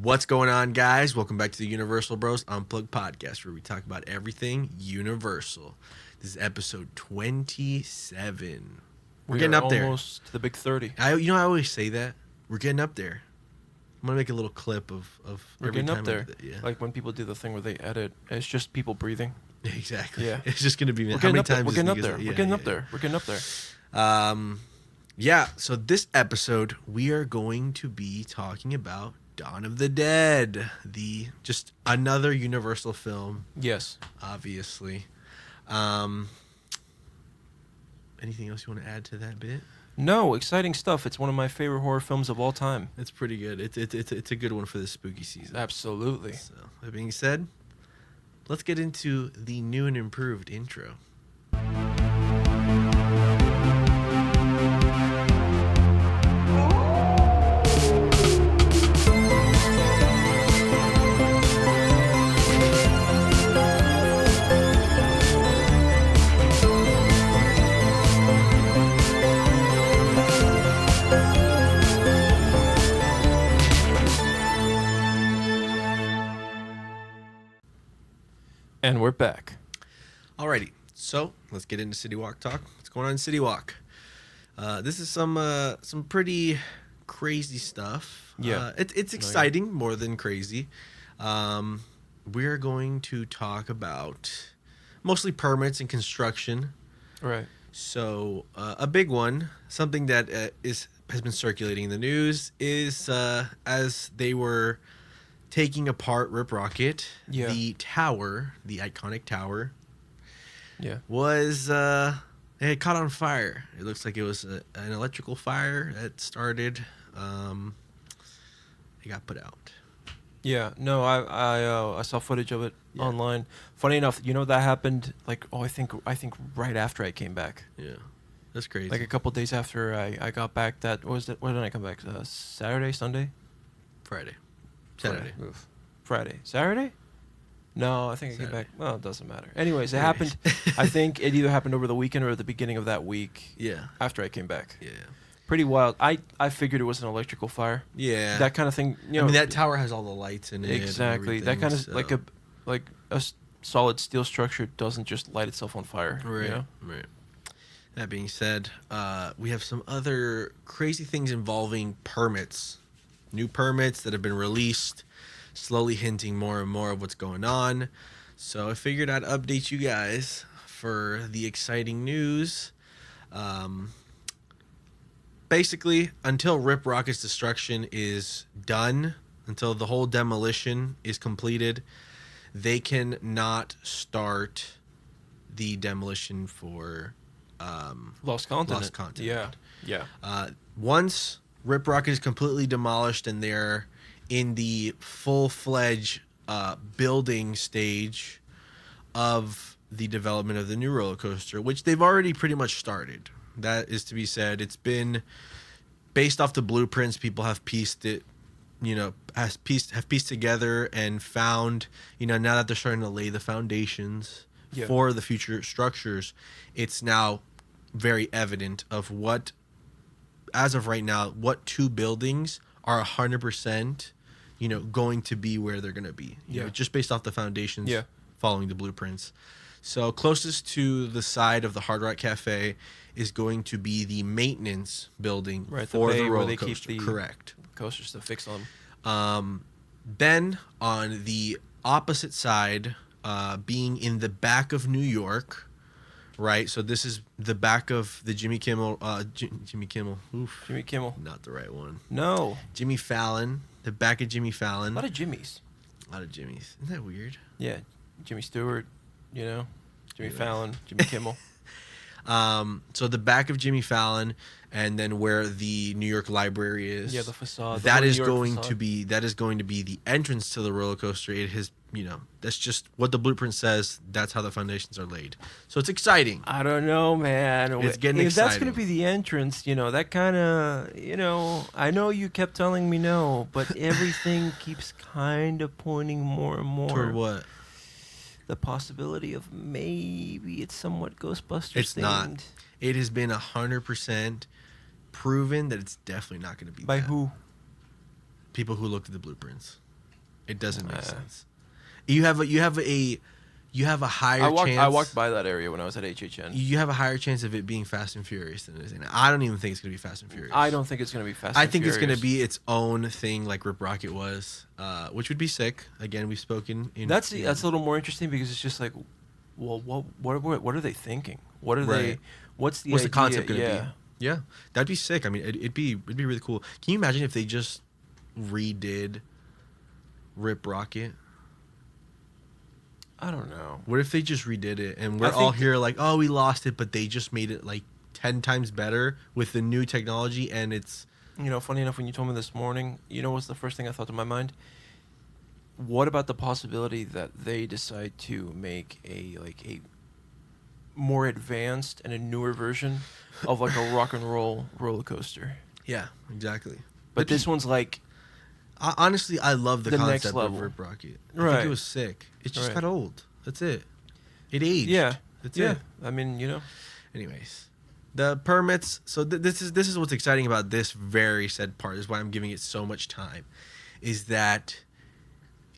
What's going on, guys? Welcome back to the Universal Bros Unplugged podcast, where we talk about everything Universal. This is episode 27. We're getting up there. Almost to the big 30. I always say that. We're getting up there. I'm going to make a little clip of We're every getting time. up there. Yeah. Like when people do the thing where they edit, it's just people breathing. Exactly. Yeah. It's just going to be We're how getting many up there. times We're this getting up nigga's there. like, We're getting up there. We're getting up there. Yeah, so this episode, we are going to be talking about Dawn of the Dead, just another Universal film, Yes. obviously. Anything else you want to add to that bit? No, exciting stuff. It's one of my favorite horror films of all time. It's pretty good. It's a good one for the spooky season. Absolutely. So, that being said, let's get into the new and improved intro. And we're back. Alrighty, so let's get into City Walk talk. What's going on in City Walk? This is some pretty crazy stuff. Yeah. It's exciting more than crazy. We're going to talk about mostly permits and construction. Right. So a big one, something that has been circulating in the news is as they were taking apart Rip Rocket, the tower, the iconic tower, was it had caught on fire. It looks like it was an electrical fire that started. It got put out. Yeah. No, I saw footage of it online. Funny enough, that happened like I think right after I came back. Yeah, that's crazy. Like a couple days after I got back. That what was it? When did I come back? Saturday, Sunday, Friday. Friday. Saturday? No, I think Saturday. I came back. Well, it doesn't matter. Anyways, it happened. I think it either happened over the weekend or at the beginning of that week. Yeah. After I came back. Yeah. Pretty wild. I figured it was an electrical fire. Yeah. That kind of thing. I mean, that tower has all the lights in it. Exactly. That kind of like a solid steel structure doesn't just light itself on fire. Right. Right. That being said, we have some other crazy things involving permits. New permits that have been released, slowly hinting more and more of what's going on. So I figured I'd update you guys for the exciting news. Basically, until Rip Rocket's destruction is done, until the whole demolition is completed, they can not start the demolition for Lost Continent. Lost Continent. Yeah. Once Rip Rocket is completely demolished and they're in the full-fledged building stage of the development of the new roller coaster, which they've already pretty much started. That is to be said. It's been based off the blueprints. People have pieced it, have pieced together and found, now that they're starting to lay the foundations for the future structures, it's now very evident of what, as of right now, what two buildings are 100%, going to be where they're going to be. Just based off the foundations, following the blueprints. So closest to the side of the Hard Rock Cafe is going to be the maintenance building for the roller coaster. Correct. Coasters to fix them. Then on the opposite side, being in the back of New York, right? So this is the back of the Jimmy Kimmel. Jimmy Kimmel. Oof. Jimmy Kimmel. Not the right one. No. Jimmy Fallon. The back of Jimmy Fallon. A lot of Jimmys. A lot of Jimmys. Isn't that weird? Yeah. Jimmy Stewart, Jimmy Fallon, Jimmy Kimmel. So the back of Jimmy Fallon, and then where the New York Library is. Yeah, the facade. That is going to be the entrance to the roller coaster. It has, that's just what the blueprint says. That's how the foundations are laid. So it's exciting. I don't know, man. It's getting if exciting. That's going to be the entrance, that kind of, I know you kept telling me no, but everything keeps kind of pointing more and more. Toward what? The possibility of maybe it's somewhat Ghostbusters It's themed. not. It has been 100% proven that it's definitely not going to be By that. who? People who looked at the blueprints. It doesn't make sense. You have a higher chance. I walked by that area when I was at HHN. You have a higher chance of it being Fast and Furious than it is. And I don't even think it's gonna be Fast and Furious. I don't think it's gonna be Fast. I and think Furious. it's gonna be its own thing, like Rip Rocket was, which would be sick. Again, we've spoken. That's a little more interesting because it's just like, well, what are they thinking? What are they? What's the concept gonna be? Yeah, that'd be sick. I mean, it'd be really cool. Can you imagine if they just redid Rip Rocket? I don't know. What if they just redid it and we're all here like, oh, we lost it, but they just made it like 10 times better with the new technology, and it's... Funny enough, when you told me this morning, what's the first thing I thought to my mind? What about the possibility that they decide to make a more advanced and a newer version of like a rock and roll roller coaster? Yeah, exactly. But this one's like... Honestly, I love the next concept level. of Rip Rocket. I Right. think it was sick. It just got old. That's it. It aged. Yeah. That's Yeah. it. I mean, Anyways, the permits. So this is what's exciting about this very said part. Is why I'm giving it so much time. Is that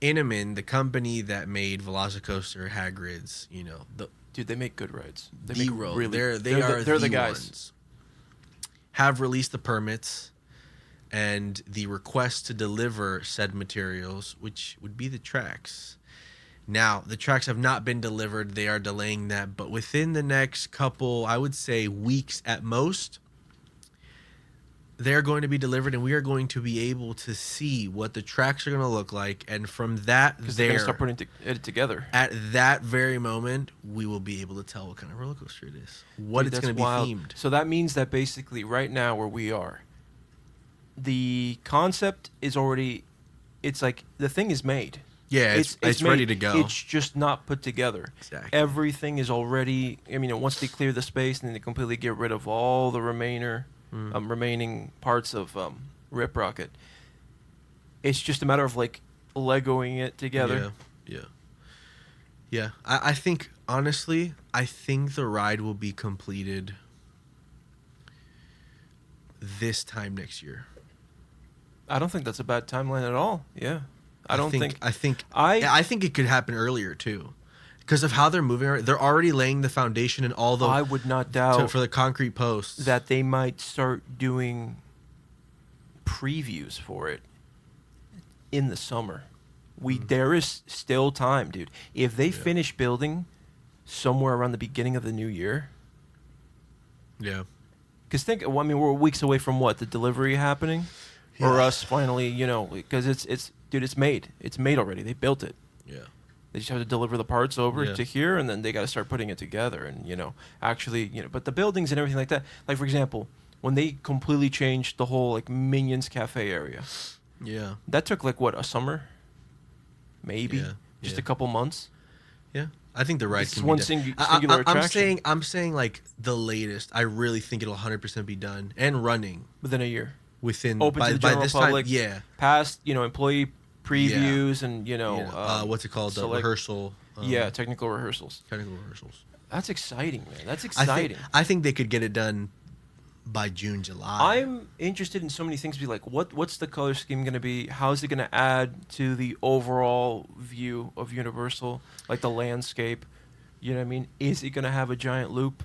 Inaman, the company that made Velocicoaster, Hagrid's, dude, they make good rides. They the make road. really. They're the guys. ones. Have released the permits and the request to deliver said materials, which would be the tracks. Now, the tracks have not been delivered. They are delaying that, but within the next couple, I would say weeks at most, they're going to be delivered, and we are going to be able to see what the tracks are going to look like. And from that, they're going to start putting it together. At that very moment, we will be able to tell what kind of roller coaster it is, what it's going to be themed. So that means that basically right now where we are, the concept is already, it's like the thing is made. Yeah, it's ready to go. It's just not put together. Exactly. Everything is already, once they clear the space and then they completely get rid of all the remaining parts of Rip Rocket, it's just a matter of like Legoing it together. Yeah. I think, honestly, the ride will be completed this time next year. I don't think that's a bad timeline at all. Yeah. I think it could happen earlier too, because of how they're moving. They're already laying the foundation and all the. I would not doubt for the concrete posts that they might start doing previews for it in the summer. There is still time, dude. If they finish building somewhere around the beginning of the new year. Yeah. Because we're weeks away from what, the delivery happening, or us finally, because it's made. It's made already. They built it. Yeah. They just have to deliver the parts over to here, and then they got to start putting it together, and actually, but the buildings and everything like that. Like for example, when they completely changed the whole like Minions Cafe area. Yeah. That took like what, a summer? Maybe just a couple months. Yeah. I think the ride It's can one be done. singular attraction. I'm saying like the latest. I really think it'll 100% be done and running within a year. Open to the general public. Yeah. Past, employee previews and what's it called? The rehearsal. Technical rehearsals. Technical rehearsals. That's exciting, man. That's exciting. I think they could get it done by June, July. I'm interested in so many things. Be like, what's the color scheme going to be? How is it going to add to the overall view of Universal, like the landscape? You know what I mean? Is it going to have a giant loop?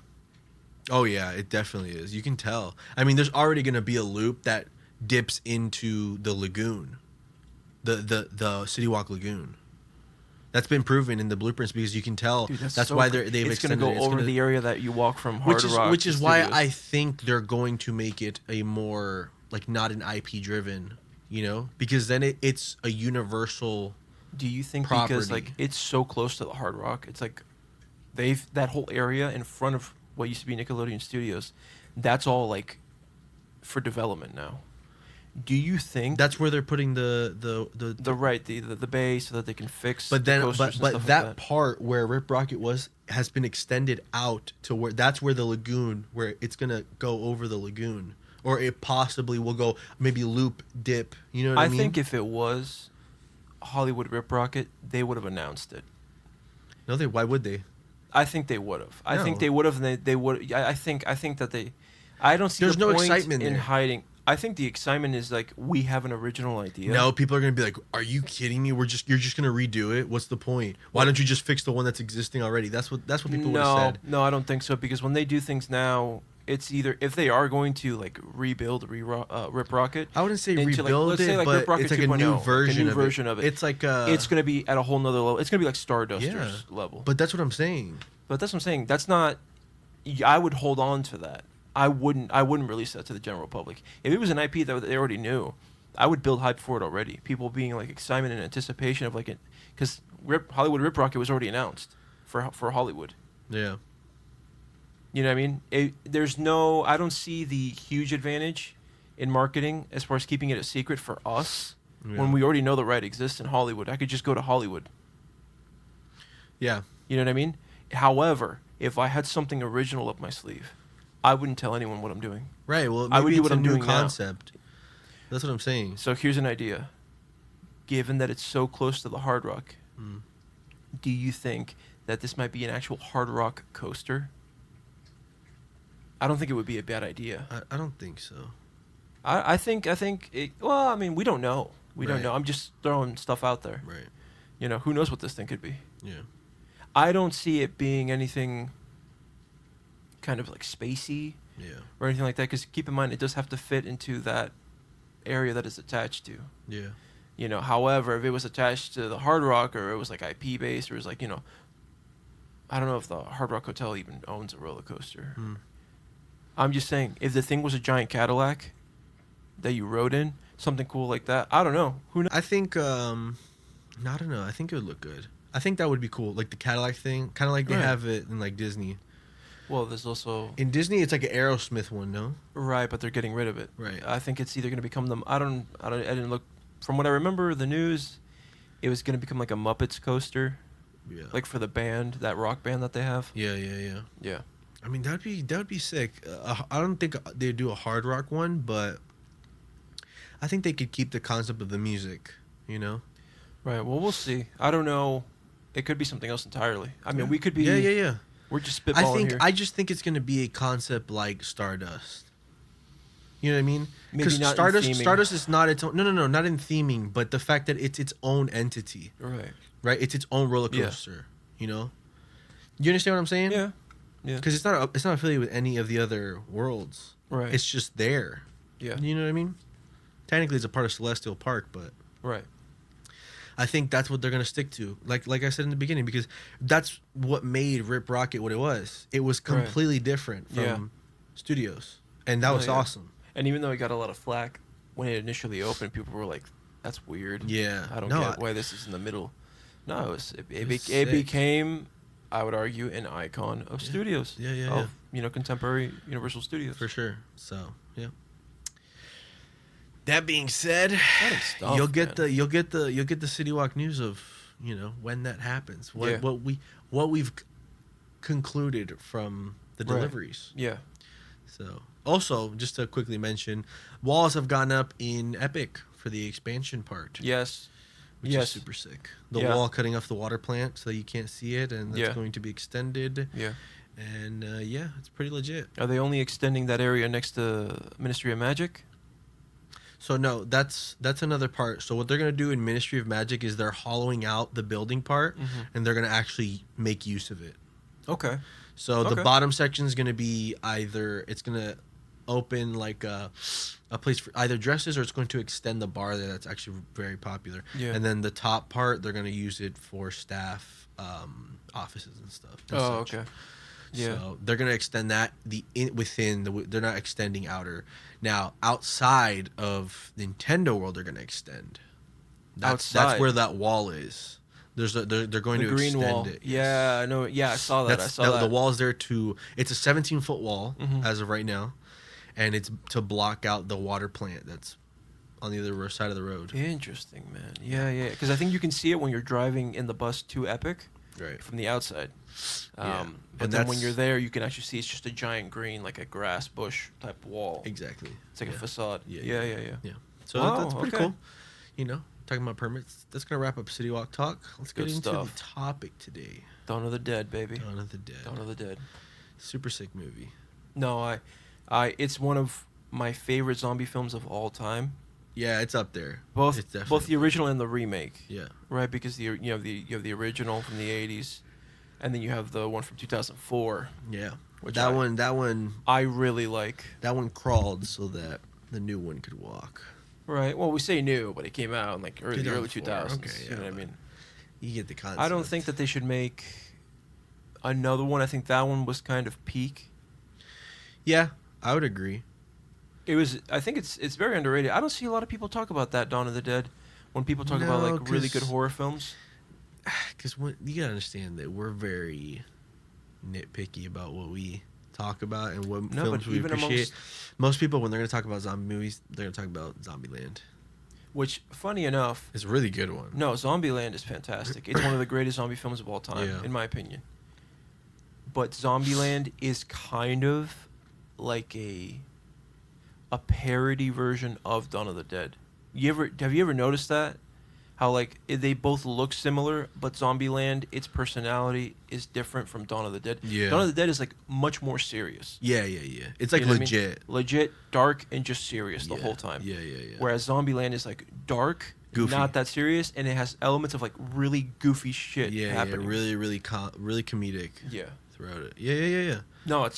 Oh yeah, it definitely is. You can tell. I mean, there's already going to be a loop that dips into the lagoon, the City Walk Lagoon. That's been proven in the blueprints because you can tell. Dude, that's why they've it's extended. It's going to go over the area that you walk from Hard Rock. Which is why I think they're going to make it a more like not an IP driven, because then it's a universal. Do you think property. Because like it's so close to the Hard Rock, it's like that whole area in front of what used to be Nickelodeon Studios, that's all like for development now. Do you think that's where they're putting the bay so that they can fix? But then, the but like that part where Rip Rocket has been extended out to where that's where the lagoon, where it's gonna go over the lagoon, or it possibly will go maybe loop dip. You know what I mean? I think if it was Hollywood Rip Rocket, they would have announced it. No, why would they? I think they would have. I think they would have. And they would. I think that they. I don't see. There's the no point excitement in there. hiding. I think the excitement is like we have an original idea. No, people are gonna be like, "Are you kidding me? You're just gonna redo it? What's the point? Why don't you just fix the one that's existing already?" That's what people would have said. No, I don't think so because when they do things now, it's either if they are going to like rebuild Rip Rocket. I wouldn't say into, rebuild let's say, it, like, but Rip Rocket it's like a new 2.0, version of it. It's like it's gonna be at a whole nother level. It's gonna be like Stardusters level. But that's what I'm saying. But that's what I'm saying. That's not. I would hold on to that. I wouldn't release that to the general public. If it was an IP that they already knew, I would build hype for it already. People being like excitement and anticipation of like it, because Hollywood Rip Rocket was already announced for Hollywood. Yeah. You know what I mean? I don't see the huge advantage in marketing as far as keeping it a secret for us when we already know the right exists in Hollywood. I could just go to Hollywood. Yeah. You know what I mean? However, if I had something original up my sleeve, I wouldn't tell anyone what I'm doing. Right. Well, maybe I would do it's what a I'm new doing concept. That's what I'm saying. So here's an idea. Given that it's so close to the Hard Rock, do you think that this might be an actual Hard Rock coaster? I don't think it would be a bad idea. I don't think so. I think it, well, I mean, we don't know. We don't Right. know. I'm just throwing stuff out there. Right. You know, who knows what this thing could be? Yeah. I don't see it being anything kind of like spacey or anything like that, because keep in mind, it does have to fit into that area that it's attached to. Yeah. You know, however, if it was attached to the Hard Rock or it was like IP based or it was like, you know, I don't know if the Hard Rock Hotel even owns a roller coaster. I'm just saying, if the thing was a giant Cadillac that you rode in, something cool like that, I don't know. Who knows? I think, I don't know. I think it would look good. I think that would be cool. Like the Cadillac thing, kind of like they have it in like Disney. Well, there's also... In Disney, it's like an Aerosmith one, no? Right, but they're getting rid of it. Right. I think it's either going to become them... I didn't look... From what I remember, the news, it was going to become like a Muppets coaster. Yeah. Like for the band, that rock band that they have. Yeah. Yeah. I mean, that would be sick. I don't think they'd do a Hard Rock one, but I think they could keep the concept of the music, you know? Right, well, we'll see. I don't know. It could be something else entirely. I mean, we could be... Yeah. We're just spitballing here. I just think it's going to be a concept like Stardust. You know what I mean? Because Stardust is not its own... No, not in theming, but the fact that it's its own entity. Right? It's its own roller coaster, you know? You understand what I'm saying? Yeah. Because it's not affiliated with any of the other worlds. Right. It's just there. Yeah. You know what I mean? Technically, it's a part of Celestial Park, but... Right. I think that's what they're going to stick to. Like I said in the beginning, because that's what made Rip Rocket what it was. It was completely different from studios. And that was awesome. And even though it got a lot of flack when it initially opened, people were like, that's weird. Yeah. I don't get why this is in the middle. No, it became, I would argue, an icon of studios. Yeah. You know, contemporary Universal Studios. For sure. So, yeah. That being said, stuff, you'll get the City Walk news of, you know, when that happens. What we've concluded from the deliveries. Yeah. So, also, just to quickly mention, walls have gone up in Epic for the expansion part. Yes. Which is super sick. The wall cutting off the water plant so that you can't see it, and that's going to be extended. Yeah. And it's pretty legit. Are they only extending that area next to Ministry of Magic? So no, that's another part. So what they're gonna do in Ministry of Magic is they're hollowing out the building part, and they're gonna actually make use of it. Okay. So the bottom section is gonna be it's gonna open like a place for either dresses, or it's going to extend the bar there. That's actually very popular. Yeah. And then the top part, they're gonna use it for staff offices and stuff. And such. Okay. Yeah. So they're gonna extend that they're not extending outer. Now outside of Nintendo World, they're gonna extend. That's where that wall is. They're going to green extend wall. it. Yes. Yeah, I know. Yeah, I saw that. The wall is there it's a 17-foot wall as of right now, and it's to block out the water plant that's on the other side of the road. Interesting, man. Yeah. Because I think you can see it when you're driving in the bus to Epic. Right. From the outside. But then when you're there, you can actually see it's just a giant green, like a grass bush type wall. Exactly. It's like a facade. Yeah. So that's pretty cool. You know, talking about permits. That's going to wrap up City Walk Talk. Let's get into the topic today. Dawn of the Dead, baby. Dawn of the Dead. Dawn of the Dead. Super sick movie. No, it's one of my favorite zombie films of all time. Yeah, it's up there. Both It's definitely both the up there. original and the remake. Yeah. Right, because you have the original from the 80s, and then you have the one from 2004, Yeah. which That one I really like. crawled so that the new one could walk. Right. Well, we say new, but it came out in like the early 2004, 2000s. okay, You yeah, know what I but mean? You get the concept. I don't think that they should make another one. I think that one was kind of peak. Yeah, I would agree. It was. I think it's very underrated. I don't see a lot of people talk about that Dawn of the Dead when people talk about No, like really good 'cause- horror films. Because you gotta understand that we're very nitpicky about what we talk about and what No, films but we even appreciate. Most people, when they're gonna talk about zombie movies, they're gonna talk about Zombieland. Which, funny enough, It's a really good one. no, Zombieland is fantastic. It's one of the greatest zombie films of all time, Yeah. in my opinion. But Zombieland is kind of like a parody version of Dawn of the Dead. Have you ever noticed that? How like they both look similar, but Zombieland, its personality is different from Dawn of the Dead. Yeah. Dawn of the Dead is like much more serious. Yeah. It's like You know what I mean? legit. Legit, dark, and just serious the Yeah, whole time. Yeah. Whereas Zombieland is like dark, Goofy. not that serious, and it has elements of like really goofy shit happening. really really comedic Yeah. throughout it. Yeah. No,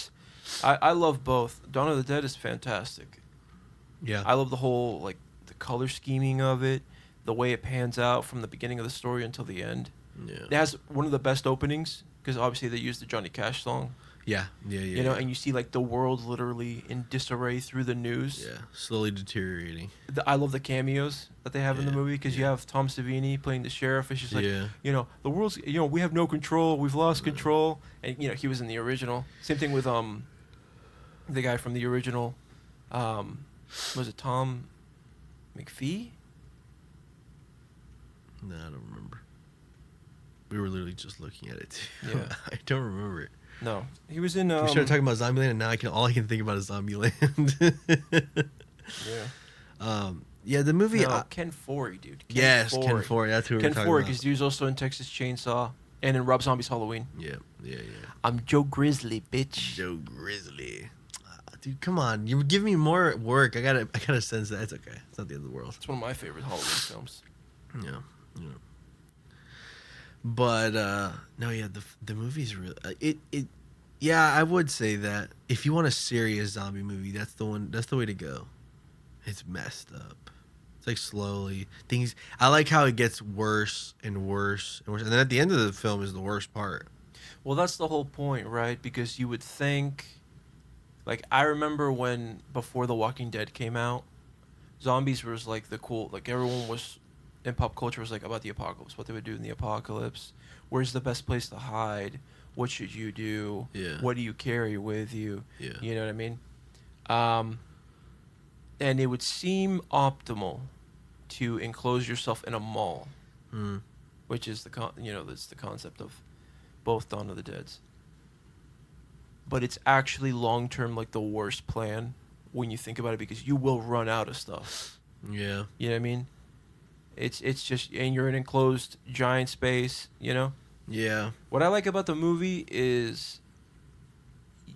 I love both. Dawn of the Dead is fantastic. Yeah. I love the whole like the color scheming of it, the way it pans out from the beginning of the story until the end. Yeah. It has one of the best openings because obviously they used the Johnny Cash song. Yeah. You know, and you see like the world literally in disarray through the news. Yeah, slowly deteriorating. I love the cameos that they have in the Yeah, movie because you yeah. have Tom Savini playing the sheriff. It's just like, Yeah. you know, the world's, you know, we have no control. We've lost control. And, you know, he was in the original. Same thing with the guy from the original. Was it Tom McPhee? No, I don't remember. We were literally just looking at it. Too. Yeah. I don't remember it. No. He was in... We started talking about Zombieland, and now all I can think about is Zombieland. Yeah. Yeah, the movie. No, Ken Foree, dude. Ken Foree. That's who we Ken were talking Foree, about. because he was also in Texas Chainsaw and in Rob Zombie's Halloween. Yeah. I'm Joe Grizzly, bitch. Joe Grizzly. Dude, come on! You give me more work. I gotta sense that. It's okay. It's not the end of the world. It's one of my favorite Halloween films. Yeah. But no, yeah, the movie's really it. Yeah, I would say that if you want a serious zombie movie, that's the one. That's the way to go. It's messed up. It's like slowly things. I like how it gets worse and worse and worse, and then at the end of the film is the worst part. Well, that's the whole point, right? Because you would think, like, I remember when before The Walking Dead came out, zombies was like the cool, like everyone was in pop culture was like about the apocalypse, what they would do in the apocalypse, where's the best place to hide, what should you do, Yeah. what do you carry with you, Yeah. you know what I mean? And it would seem optimal to enclose yourself in a mall, Mm. which is that's the concept of both Dawn of the Deads. But it's actually long term like the worst plan when you think about it because you will run out of stuff. Yeah. You know what I mean? It's just and you're in an enclosed giant space, you know? Yeah. What I like about the movie is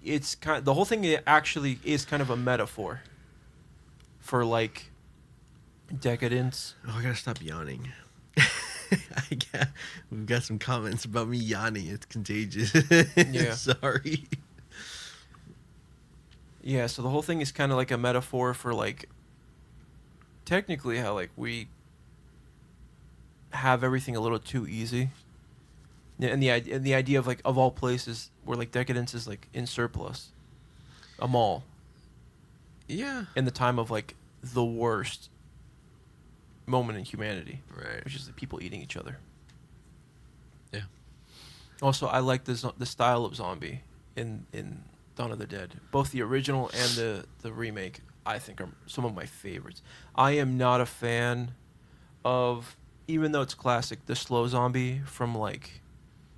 the whole thing actually is kind of a metaphor for like decadence. Oh, I gotta stop yawning. We've got some comments about me yawning. It's contagious. Yeah. Sorry. Yeah, so the whole thing is kind of like a metaphor for like technically how like we have everything a little too easy. Yeah, and the idea of like of all places where like decadence is like in surplus. A mall Yeah. in the time of like the worst moment in humanity, Right. which is the people eating each other. Yeah. Also, I like the style of zombie in Dawn of the Dead. Both the original and the remake, I think, are some of my favorites. I am not a fan of, even though it's classic, the slow zombie from like,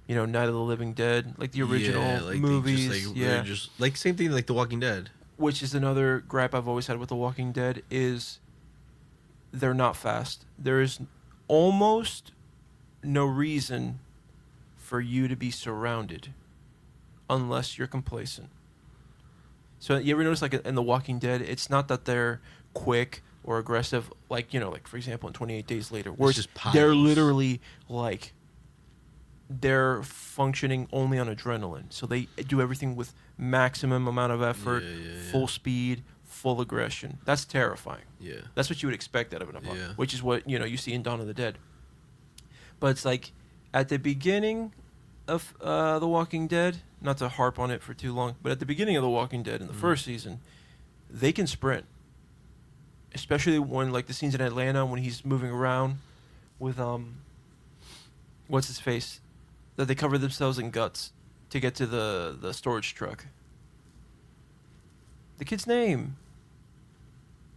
Night of the Living Dead, like the original movies. They're just like same thing like The Walking Dead. Which is another gripe I've always had with The Walking Dead is they're not fast. There is almost no reason for you to be surrounded unless you're complacent. So you ever notice like in The Walking Dead, it's not that they're quick or aggressive, like like for example in 28 Days Later, where It's just they're piles. literally like they're functioning only on adrenaline. So they do everything with maximum amount of effort, Yeah. full speed, full aggression. That's terrifying. Yeah. That's what you would expect out of an Yeah. apocalypse, which is what you see in Dawn of the Dead. But it's like at the beginning of The Walking Dead, not to harp on it for too long, but at the beginning of The Walking Dead in the first season, they can sprint. Especially when like the scenes in Atlanta when he's moving around with what's his face? That they cover themselves in guts to get to the storage truck. The kid's name?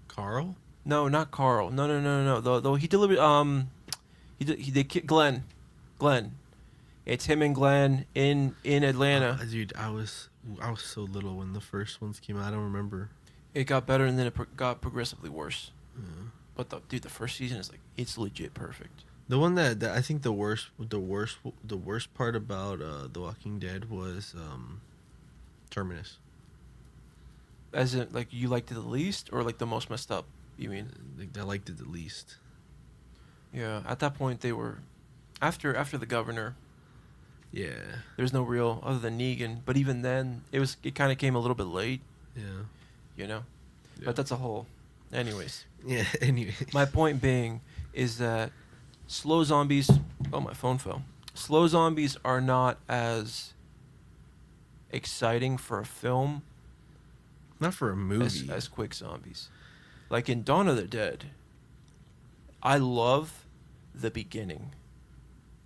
Carl? No, not Carl. No. Though he delivered Glenn. It's him and Glenn in Atlanta. Dude, I was so little when the first ones came out. I don't remember. It got better and then it got progressively worse. Yeah. But the first season is like it's legit perfect. The one that I think the worst part about The Walking Dead was Terminus. As in, like you liked it the least, or like the most messed up? You mean? Like, I liked it the least. Yeah. At that point, they were after the governor. Yeah. There's no real other than Negan, but even then, it kind of came a little bit late. Yeah. Yeah. Yeah. But that's a whole. Anyways. Yeah. Anyway. My point being is that slow zombies. Oh, my phone fell. Slow zombies are not as exciting for a film Not for a movie. as quick zombies. Like in Dawn of the Dead, I love the beginning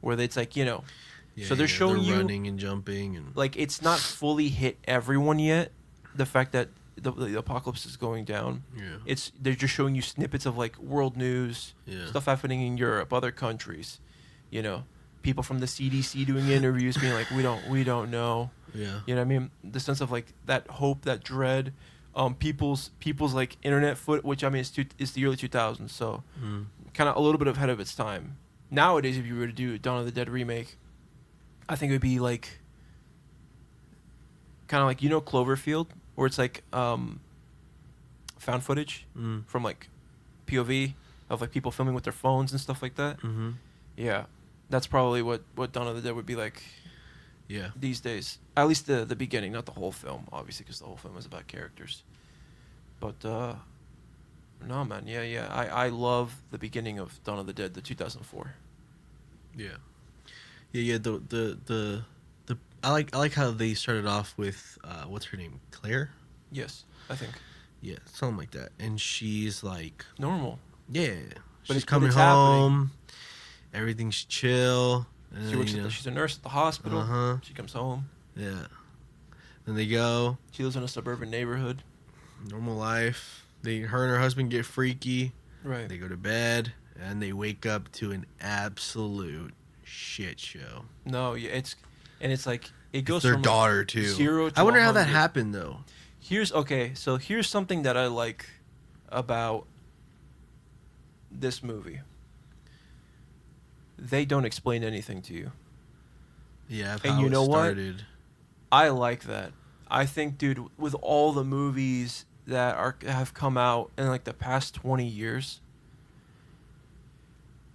where it's like, so they're showing you running and jumping and like it's not fully hit everyone yet. The fact that the apocalypse is going down. yeah. They're just showing you snippets of like world news, Yeah. stuff happening in Europe, other countries, people from the CDC doing interviews being like, we don't know. Yeah. You know what I mean? The sense of like that hope, that dread, people's like internet foot, which I mean is the early 2000s, so kind of a little bit ahead of its time. Nowadays, if you were to do Dawn of the Dead remake, I think it would be like kind of like Cloverfield, where it's like found footage from like POV of like people filming with their phones and stuff like that. Mm-hmm. Yeah, that's probably what Dawn of the Dead would be like. Yeah. These days, at least the beginning, not the whole film, obviously, because the whole film is about characters. But no, man, yeah, I love the beginning of Dawn of the Dead, the 2004. Yeah. The I like how they started off with what's her name? Claire? Yes, I think Yeah, something like that. And she's like normal. yeah. But She's but coming it's home. Everything's chill. And She works. She's a nurse at the hospital. Uh-huh. She comes home. Yeah. Then they go. She lives in a suburban neighborhood. Normal life. Her and her husband get freaky. Right. They go to bed and they wake up to an absolute shit show. No, yeah, it's like it goes It's their from daughter too. 0 to I wonder how that 100. happened though. Here's something that I like about this movie. They don't explain anything to you. Yeah, And how you know it what? started. I like that. I think, dude, with all the movies that have come out in like the past 20 years,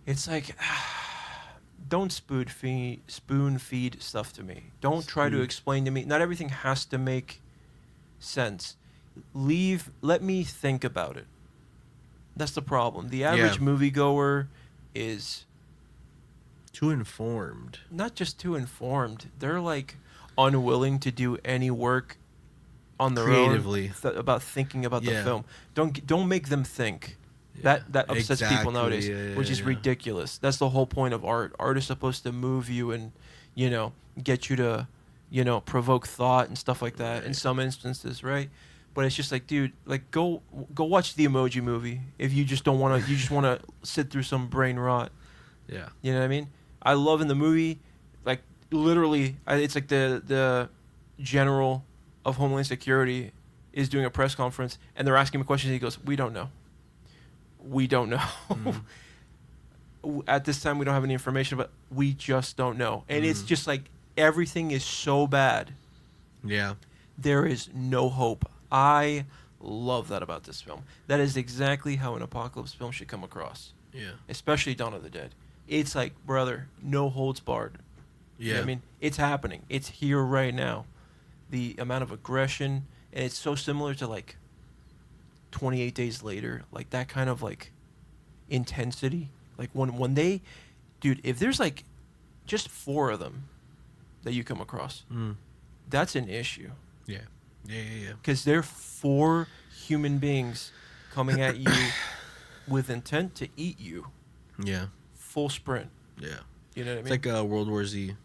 it's like don't spoon feed stuff to me. Don't try to explain to me. Not everything has to make sense. Let me think about it. That's the problem. The average moviegoer is Too informed. not just too informed. They're like unwilling to do any work on their Creatively. own about thinking about the Yeah. film. Don't make them think. Yeah, That upsets people exactly. nowadays, Yeah, which is yeah. ridiculous. That's the whole point of art. Art is supposed to move you and get you to provoke thought and stuff like that. In Right. some instances, right? But it's just like, dude, like go watch the Emoji Movie if you just don't want to. You just want to sit through some brain rot. Yeah. You know what I mean? I love in the movie, like literally, it's like the general of Homeland Security is doing a press conference and they're asking him questions. And he goes, "We don't know. We don't know. At this time, we don't have any information, but we just don't know." And it's just like everything is so bad. Yeah. There is no hope I love that about this film. That is exactly how an apocalypse film should come across. Yeah. Especially Dawn of the Dead. It's like, brother, no holds barred. Yeah. You know what I mean? It's happening. It's here right now. The amount of aggression, and it's so similar to like 28 Days Later, like that kind of like intensity. Like when they, dude, if there's like just 4 of them that you come across, that's an issue. Yeah. Yeah. Because they're 4 human beings coming at you with intent to eat you. Yeah. Full sprint. Yeah. You know what I mean? It's like World War Z.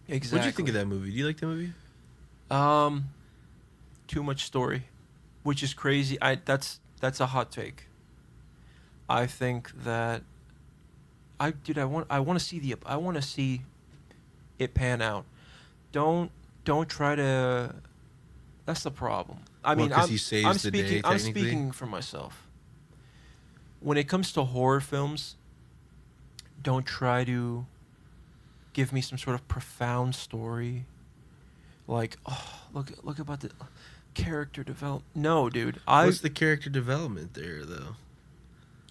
Exactly. What did you think of that movie? Do you like that movie? Too much story, which is crazy. That's a hot take. I think that I want to see it pan out. Don't try to. That's the problem. I mean, Because he saves the day, I'm technically? speaking for myself. When it comes to horror films, don't try to give me some sort of profound story. Like, oh, look about the character development. No, dude. What's the character development there, though?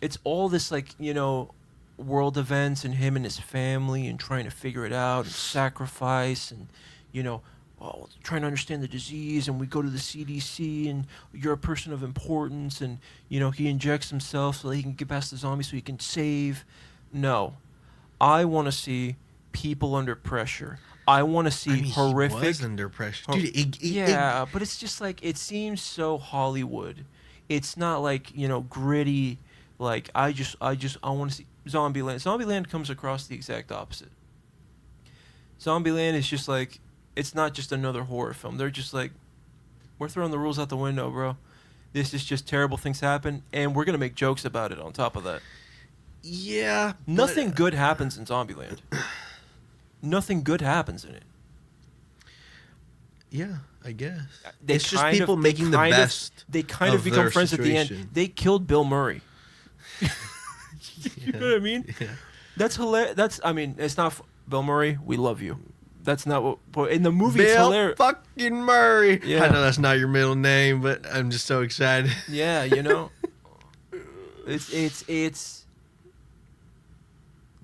It's all this, like, you know, world events and him and his family and trying to figure it out and sacrifice and, you know, trying to understand the disease, and we go to the CDC and you're a person of importance, and, you know, he injects himself so that he can get past the zombies so he can save. No. I want to see people under pressure. I want to see horrific. He was under pressure, dude. But it's just like, it seems so Hollywood. It's not like, you know, gritty. Like, I want to see Zombieland. Zombieland comes across the exact opposite. Zombieland is just like, it's not just another horror film. They're just like, we're throwing the rules out the window, bro. This is just terrible things happen, and we're gonna make jokes about it on top of that. Yeah. Nothing good happens in Zombieland. Nothing good happens in it. Yeah, I guess. It's just people making the best. They kind of become friends situation. at the end. They killed Bill Murray. You know what I mean? Yeah. That's hilarious. It's not Bill Murray. We love you. That's not what. But in the movie, it's hilarious. Bill fucking Murray. Yeah. I know that's not your middle name, but I'm just so excited. Yeah, you know. It's.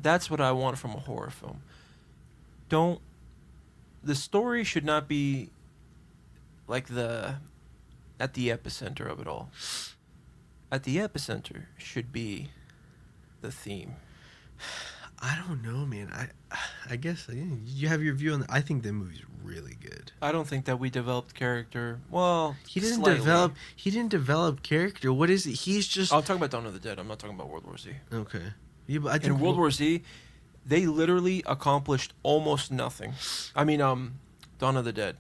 That's what I want from a horror film. The story should not be like at the epicenter of it all. At the epicenter should be the theme. I don't know, man. I guess you have your view on. I think the movie's really good. I don't think that we developed character. Well, He didn't slightly. develop character. What is it? He's just. I'm talking about Dawn of the Dead. I'm not talking about World War Z. Okay. Yeah, but I think In World War Z, they literally accomplished almost nothing. I mean, Dawn of the Dead.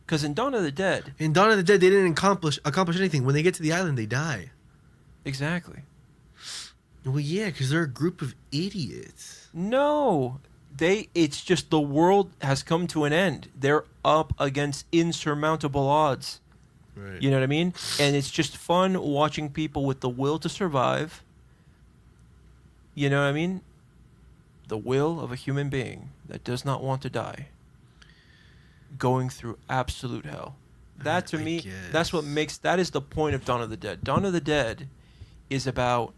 Because in Dawn of the Dead... In Dawn of the Dead, they didn't accomplish anything. When they get to the island, they die. Exactly. Well, yeah, because they're a group of idiots. No. It's just the world has come to an end. They're up against insurmountable odds. Right. You know what I mean? And it's just fun watching people with the will to survive. You know what I mean? The will of a human being that does not want to die. Going through absolute hell. That to me, that's what makes, that is the point of Dawn of the Dead. Dawn of the Dead is about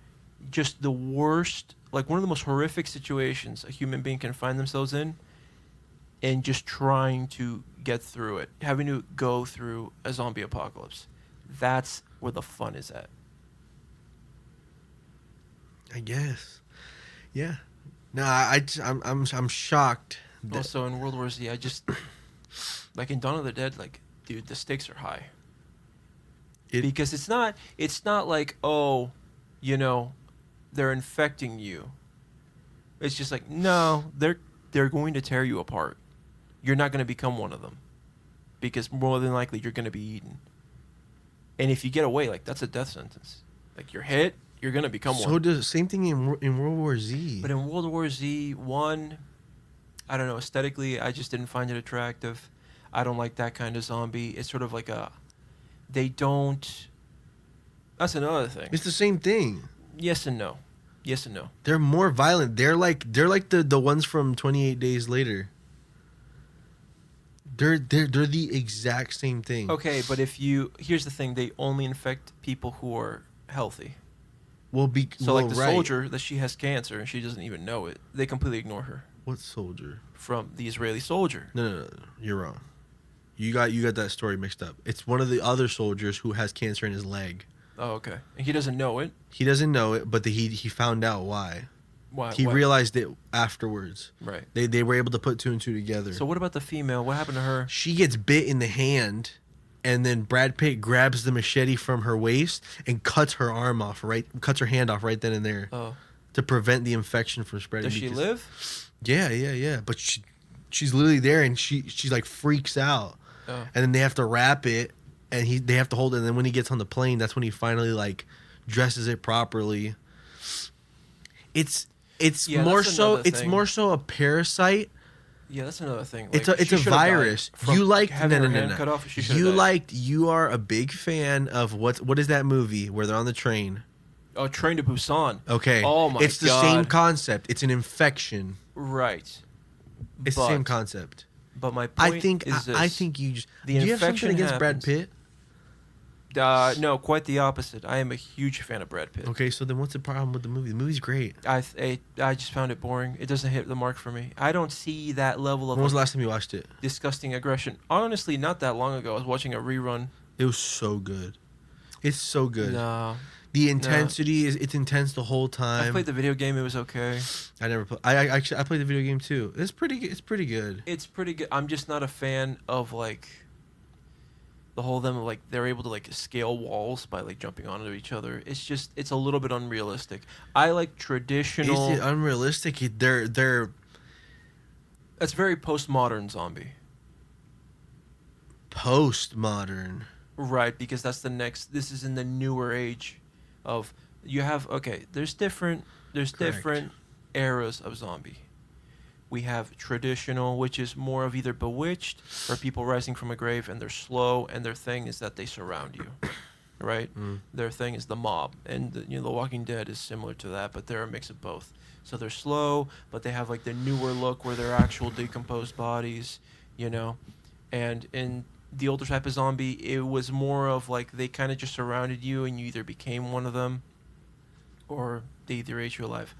just the worst, like one of the most horrific situations a human being can find themselves in, and just trying to get through it, having to go through a zombie apocalypse. That's where the fun is at. I guess. Yeah. No, I'm shocked. Also, in World War Z, I just, like in Dawn of the Dead, like, dude, the stakes are high. Because it's not like, oh, you know, they're infecting you. It's just like, no, they're going to tear you apart. You're not going to become one of them, because more than likely you're going to be eaten. And if you get away, like, that's a death sentence. Like, you're hit, you're going to become one. So does the same thing in World War Z. But in World War Z, I don't know, aesthetically, I just didn't find it attractive. I don't like that kind of zombie. It's sort of like that's another thing. It's the same thing. Yes and no. Yes and no. They're more violent. They're like the ones from 28 Days Later. They're the exact same thing. Okay, but here's the thing: they only infect people who are healthy. So like the soldier that she has cancer and she doesn't even know it. They completely ignore her. What soldier? From the Israeli soldier. No. You're wrong. You got that story mixed up. It's one of the other soldiers who has cancer in his leg. Oh, okay. And he doesn't know it. He doesn't know it, but he found out why. Why? He realized it afterwards. Right. They were able to put 2 and 2 together. So what about the female? What happened to her? She gets bit in the hand, and then Brad Pitt grabs the machete from her waist and cuts her hand off right then and there. Oh. To prevent the infection from spreading. Does she live? Yeah. But she's literally there, and she's like freaks out. Oh. And then they have to wrap it, and they have to hold it. And then when he gets on the plane, that's when he finally like dresses it properly. It's more so a parasite. Yeah, that's another thing. Like, it's a virus. You are a big fan of what is that movie where they're on the train? Oh, Train to Busan. Okay. Oh my god. It's the same concept. It's an infection. Right. It's the same concept. But my point is this. I think you just... The do you have something infection against happens. Brad Pitt? No, quite the opposite. I am a huge fan of Brad Pitt. Okay, so then what's the problem with the movie? The movie's great. I just found it boring. It doesn't hit the mark for me. I don't see that level of... When was the last time you watched it? Disgusting aggression. Honestly, not that long ago. I was watching a rerun. It was so good. It's so good. No. The intensity it's intense the whole time. I played the video game. It was okay. I never played. I played the video game too. It's pretty good. It's pretty good. I'm just not a fan of like the whole them like they're able to like scale walls by like jumping onto each other. It's a little bit unrealistic. I like traditional. Is it unrealistic? They're. That's very postmodern zombie. Postmodern. Right, because that's the next. This is in the newer age. Of you have there's different eras of zombie. We have traditional, which is more of either bewitched or people rising from a grave, and they're slow, and their thing is that they surround you, right? Their thing is the mob, and The Walking Dead is similar to that, but they're a mix of both. So they're slow, but they have like the newer look where they're actual decomposed bodies, and in the older type of zombie, it was more of like they kind of just surrounded you and you either became one of them or they either ate you alive.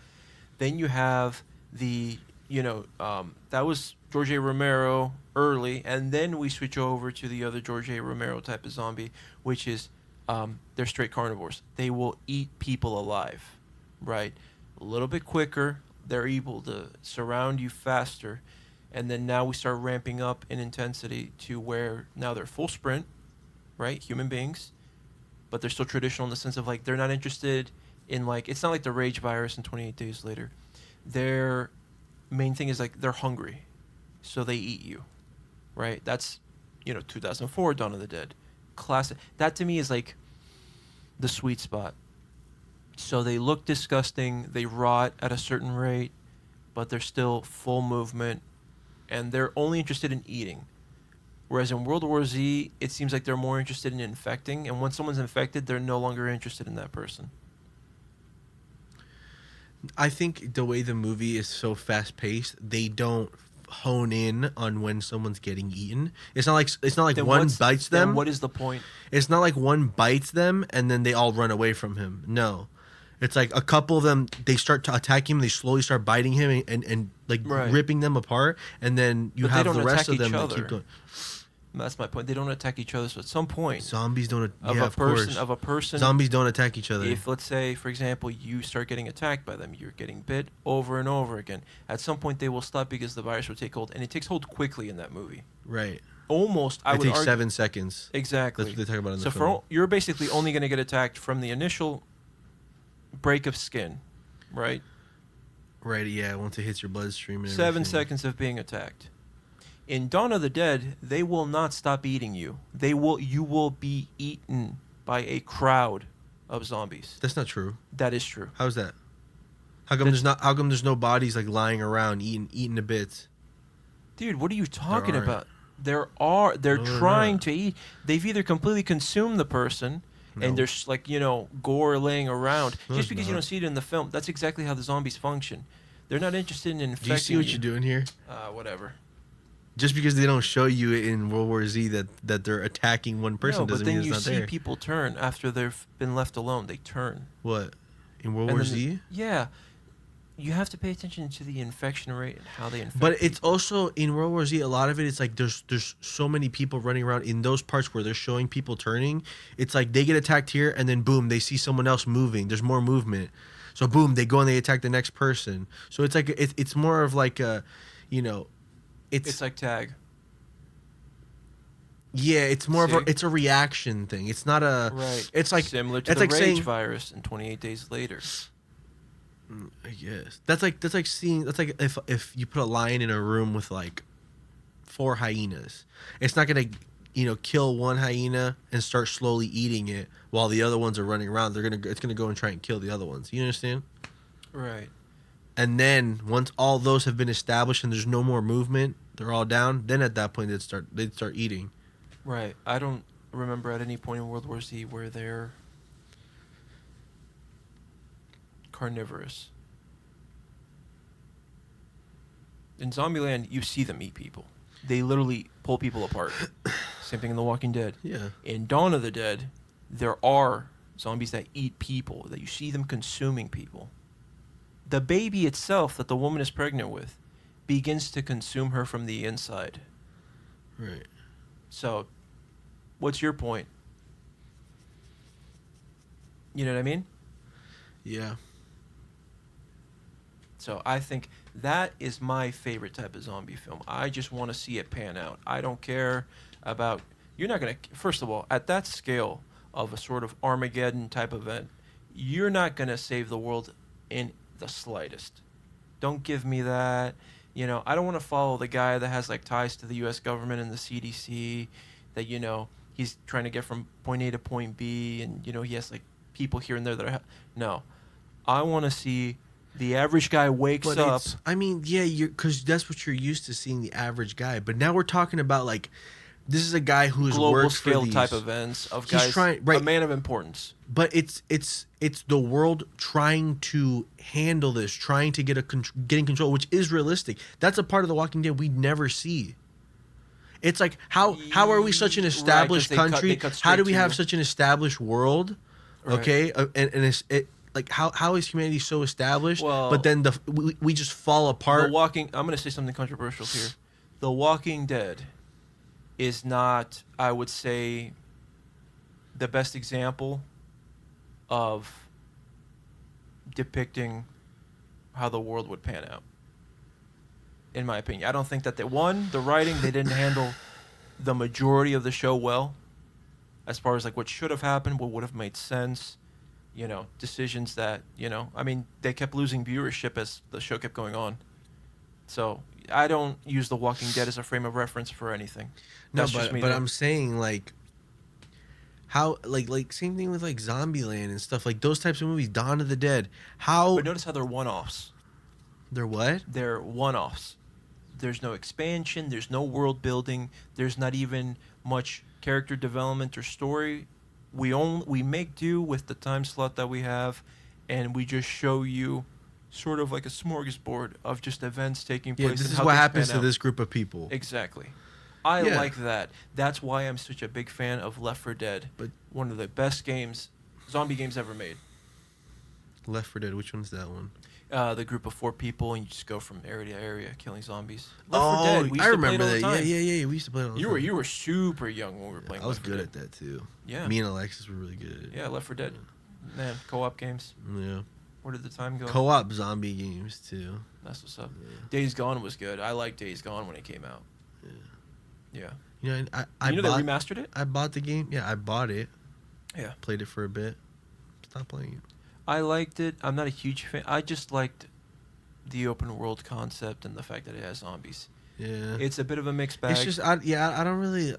Then you have the, that was George A. Romero early, and then we switch over to the other George A. Romero type of zombie, which is they're straight carnivores. They will eat people alive, right? A little bit quicker. They're able to surround you faster. And then now we start ramping up in intensity to where now they're full sprint, right? Human beings, but they're still traditional in the sense of like they're not interested in like it's not like the rage virus in 28 Days Later. Their main thing is like they're hungry, so they eat you, right? That's 2004 Dawn of the Dead, classic. That to me is like the sweet spot. So they look disgusting, they rot at a certain rate, but they're still full movement. And they're only interested in eating. Whereas in World War Z, it seems like they're more interested in infecting. And when someone's infected, they're no longer interested in that person. I think the way the movie is so fast-paced, they don't hone in on when someone's getting eaten. It's not like Then one bites them. Then what is the point? It's not like one bites them and then they all run away from him. No. It's like a couple of them, they start to attack him, they slowly start biting him and ripping them apart, and then you have the rest of them that keep going. That's my point. They don't attack each other, so at some point... Zombies don't... Of a person... Zombies don't attack each other. If, let's say, for example, you start getting attacked by them, you're getting bit over and over again, at some point they will stop because the virus will take hold, and it takes hold quickly in that movie. Right. Almost, I would argue... It takes 7 seconds. Exactly. That's what they talk about in the film. So you're basically only going to get attacked from the initial... break of skin, right? Right, yeah, once it hits your bloodstream. And 7 seconds of being attacked. In Dawn of the Dead, they will not stop eating you. You will be eaten by a crowd of zombies. That's not true. That is true. How's that? How come there's no bodies like lying around eating to bits? Dude, what are you talking about? They're trying to eat. They've either completely consumed the person. No. And there's like, gore laying around. No, just because you don't see it in the film, that's exactly how the zombies function. They're not interested in infecting you. Do you see what you're doing here? Whatever. Just because they don't show you in World War Z that they're attacking one person No, but doesn't mean then it's you not see there. people turn after they've been left alone. They turn. What? In World And War then Z? yeah, you have to pay attention to the infection rate and how they infect. But it's people. also in World War Z. A lot of it, it's like there's so many people running around in those parts where they're showing people turning. It's like they get attacked here, and then boom, they see someone else moving. There's more movement, so boom, they go and they attack the next person. So it's like it's more of like a, you know, It's like tag. yeah, it's more of a See? it's a reaction thing. It's not a Right. It's like similar to it's the like rage saying virus and 28 days later. I guess that's like seeing that's like if you put a lion in a room with like 4 hyenas, it's not gonna kill one hyena and start slowly eating it while the other ones are running around. It's gonna go and try and kill the other ones. You understand? Right. And then once all those have been established and there's no more movement, they're all down. Then at that point they'd start eating. Right. I don't remember at any point in World War Z where they're carnivorous. In Zombieland, you see them eat people. They literally pull people apart. Same thing in The Walking Dead. Yeah. In Dawn of the Dead, there are zombies that eat people, that you see them consuming people. The baby itself that the woman is pregnant with begins to consume her from the inside. Right. So, what's your point? You know what I mean? Yeah. So I think that is my favorite type of zombie film. I just want to see it pan out. I don't care about... You're not going to... First of all, at that scale of a sort of Armageddon type event, you're not going to save the world in the slightest. Don't give me that. I don't want to follow the guy that has like ties to the U.S. government and the CDC, that, he's trying to get from point A to point B, and, he has like people here and there that are... No. I want to see... The average guy wakes up. I mean, yeah, because that's what you're used to seeing, the average guy. But now we're talking about like, this is a guy who's global worked scale for these type events of He's guys. trying, right. A man of importance. But it's the world trying to handle this, trying to getting control, which is realistic. That's a part of The Walking Dead we never see. It's like how are we such an established country? They cut How do we straight have to- such an established world? Right. Okay, and it. Like how is humanity so established? Well, but then we just fall apart. I'm going to say something controversial here. The Walking Dead is not, I would say, the best example of depicting how the world would pan out. In my opinion, I don't think that the writing, they didn't handle the majority of the show well, as far as like what should have happened, what would have made sense. Decisions that, they kept losing viewership as the show kept going on. So I don't use The Walking Dead as a frame of reference for anything. No, That's just me, but though. I'm saying like how like same thing with like Zombieland and stuff, like those types of movies, Dawn of the Dead. But notice how they're one-offs. They're what? They're one-offs. There's no expansion. There's no world building. There's not even much character development or story. We make do with the time slot that we have, and we just show you sort of like a smorgasbord of just events taking place. Yeah, this and is how what things happens pan to out. this group of people. Exactly. I Yeah. like that. That's why I'm such a big fan of Left 4 Dead. But One of the best zombie games ever made. Left 4 Dead, which one's that one? The group of 4 people, and you just go from area to area killing zombies. Left 4 Oh, Dead, we used I to play it remember all the that. time. Yeah. We used to play it all the time. You were super young when we were playing. I was Left 4 good Dead. at that too. Yeah. Me and Alexis were really good at it. Yeah, Left 4 Dead. Man, co-op games. Yeah. Where did the time go? Co-op zombie games too. That's what's up. Yeah. Days Gone was good. I liked Days Gone when it came out. Yeah. Yeah. You know, I They bought, remastered it? I bought the game. Yeah, I bought it. Yeah. Played it for a bit. Stopped playing it. I liked it. I'm not a huge fan. I just liked the open world concept and the fact that it has zombies. Yeah. It's a bit of a mixed bag. It's just I don't really.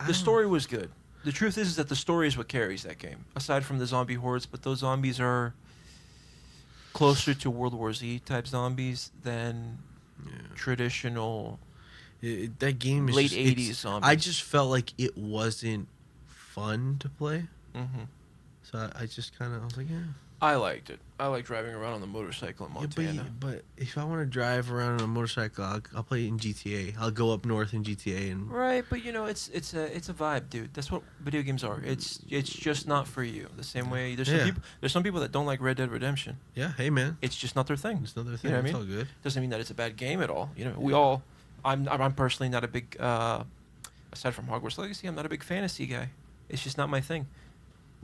The story was good. The truth is that the story is what carries that game, aside from the zombie hordes. But those zombies are closer to World War Z type zombies than traditional that game is late just, 80s zombies. I just felt like it wasn't fun to play. Mm-hmm. So I just kind of, I was like, yeah. I liked it. I like driving around on the motorcycle in Yeah, Montana. but if I want to drive around on a motorcycle, I'll play it in GTA. I'll go up north in GTA and Right, but it's a vibe, dude. That's what video games are. It's just not for you. The same way there's some people that don't like Red Dead Redemption. yeah. Hey man, It's just not their thing. it's another You thing. know what I It's mean? all good. Doesn't mean that it's a bad game at all. We all. I'm personally not a big. Aside from Hogwarts Legacy, I'm not a big fantasy guy. It's just not my thing.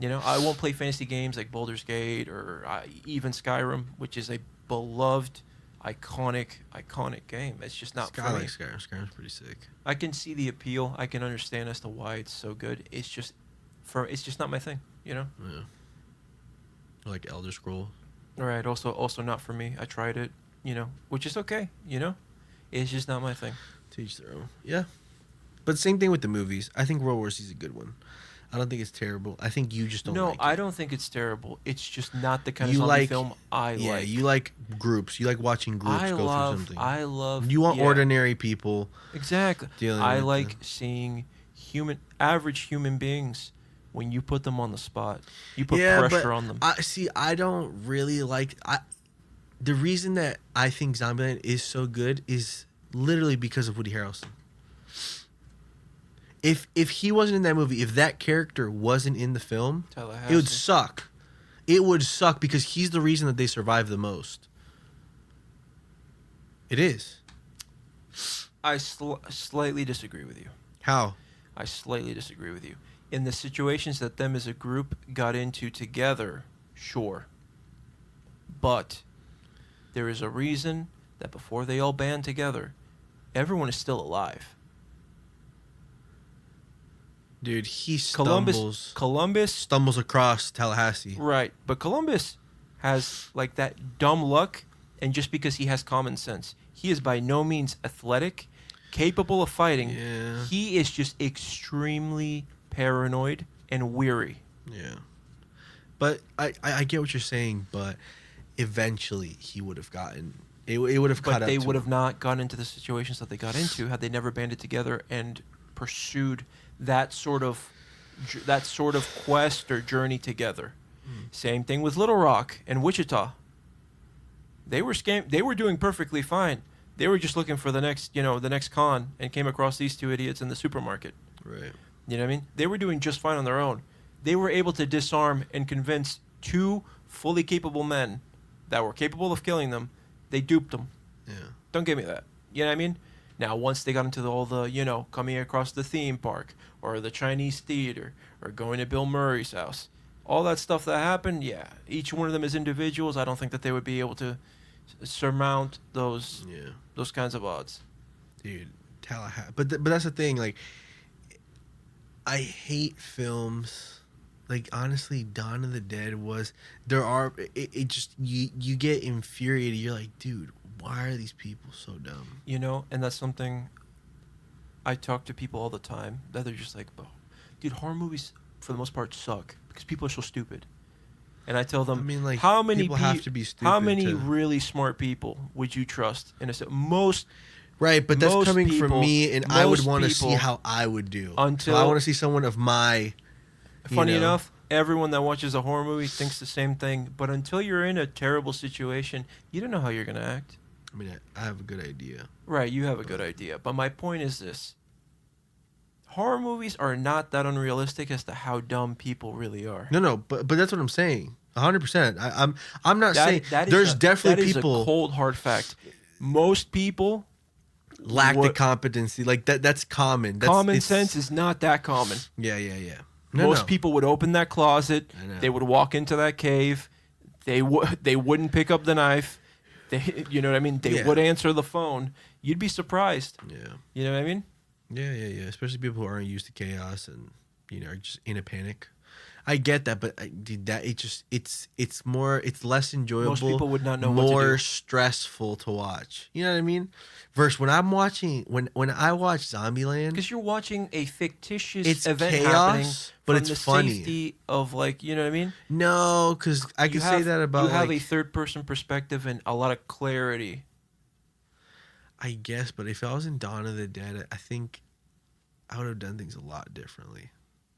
I won't play fantasy games like Baldur's Gate or even Skyrim, which is a beloved, iconic game. It's just not for I me. like Skyrim. Skyrim's pretty sick. I can see the appeal. I can understand as to why it's so good. It's just not my thing. Yeah. I like Elder Scrolls. All right. Also not for me. I tried it. Which is okay. It's just not my thing. Teach their own. Yeah. But same thing with the movies. I think World War Z is a good one. I don't think it's terrible. I think you just don't like it. No, I don't think it's terrible. It's just not the kind of You zombie like- film I like. Yeah, you like groups. You like watching groups go through something. I love. You want yeah, ordinary people. Exactly. dealing I with like seeing average human beings when you put them on the spot. You put pressure on them. I don't really like. The reason that I think Zombieland is so good is literally because of Woody Harrelson. If he wasn't in that movie, if that character wasn't in the film, it would suck. It would suck because he's the reason that they survive the most. It is. I slightly disagree with you. How? I slightly disagree with you. In the situations that them as a group got into together, sure. But there is a reason that before they all band together, everyone is still alive. Dude, he Columbus, stumbles across Tallahassee. right? But Columbus has like that dumb luck, and just because he has common sense, he is by no means athletic, capable of fighting. Yeah. He is just extremely paranoid and weary. Yeah. But I get what you're saying, but eventually he would have gotten it would have caught But up they to would him. have not gotten into the situations that they got into had they never banded together and pursued that sort of quest or journey together. Same thing with Little Rock and Wichita. They were doing perfectly fine. They were just looking for the next con and came across these two idiots in the supermarket. Right. You know what I mean? They were doing just fine on their own. They were able to disarm and convince two fully capable men that were capable of killing them. They duped them. Yeah. Don't give me that. You know what I mean? Now, once they got into all the, coming across the theme park or the Chinese theater or going to Bill Murray's house, all that stuff that happened, yeah, each one of them as individuals, I don't think that they would be able to surmount those kinds of odds. Dude, Tallahassee. But that's the thing. Like, I hate films. Like, honestly, Dawn of the Dead was. It just you get infuriated. You're like, dude, why are these people so dumb? And that's something I talk to people all the time that they're just like, oh, dude, horror movies for the most part suck because people are so stupid. And I tell them, I mean, like, how many people have to be stupid. How many to... really smart people would you trust? Most. Right, but that's coming from people, me, and I would want to people, see how I would do. Until I want to see someone of my. Funny enough, everyone that watches a horror movie thinks the same thing. But until you're in a terrible situation, you don't know how you're gonna act. I mean, I have a good idea. Right, you have a good idea. But my point is this. Horror movies are not that unrealistic as to how dumb people really are. No, but that's what I'm saying. 100%. I'm not saying there's definitely people. That is a cold hard fact. Most people lack the competency. Like that's common. Common sense is not that common. Yeah. Most people would open that closet. They would walk into that cave. They wouldn't pick up the knife. You know what I mean? They would answer the phone. You'd be surprised. Yeah. You know what I mean? Yeah. Especially people who aren't used to chaos and are just in a panic. I get that, but dude, it's less enjoyable. Most people would not know more what to do. Stressful to watch. You know what I mean? Versus when I watch Zombieland, because you're watching a fictitious it's event chaos, happening, but from it's the funny. Safety of you know what I mean? No, because I can say that about. You have a third-person perspective and a lot of clarity. I guess, but if I was in Dawn of the Dead, I think I would have done things a lot differently.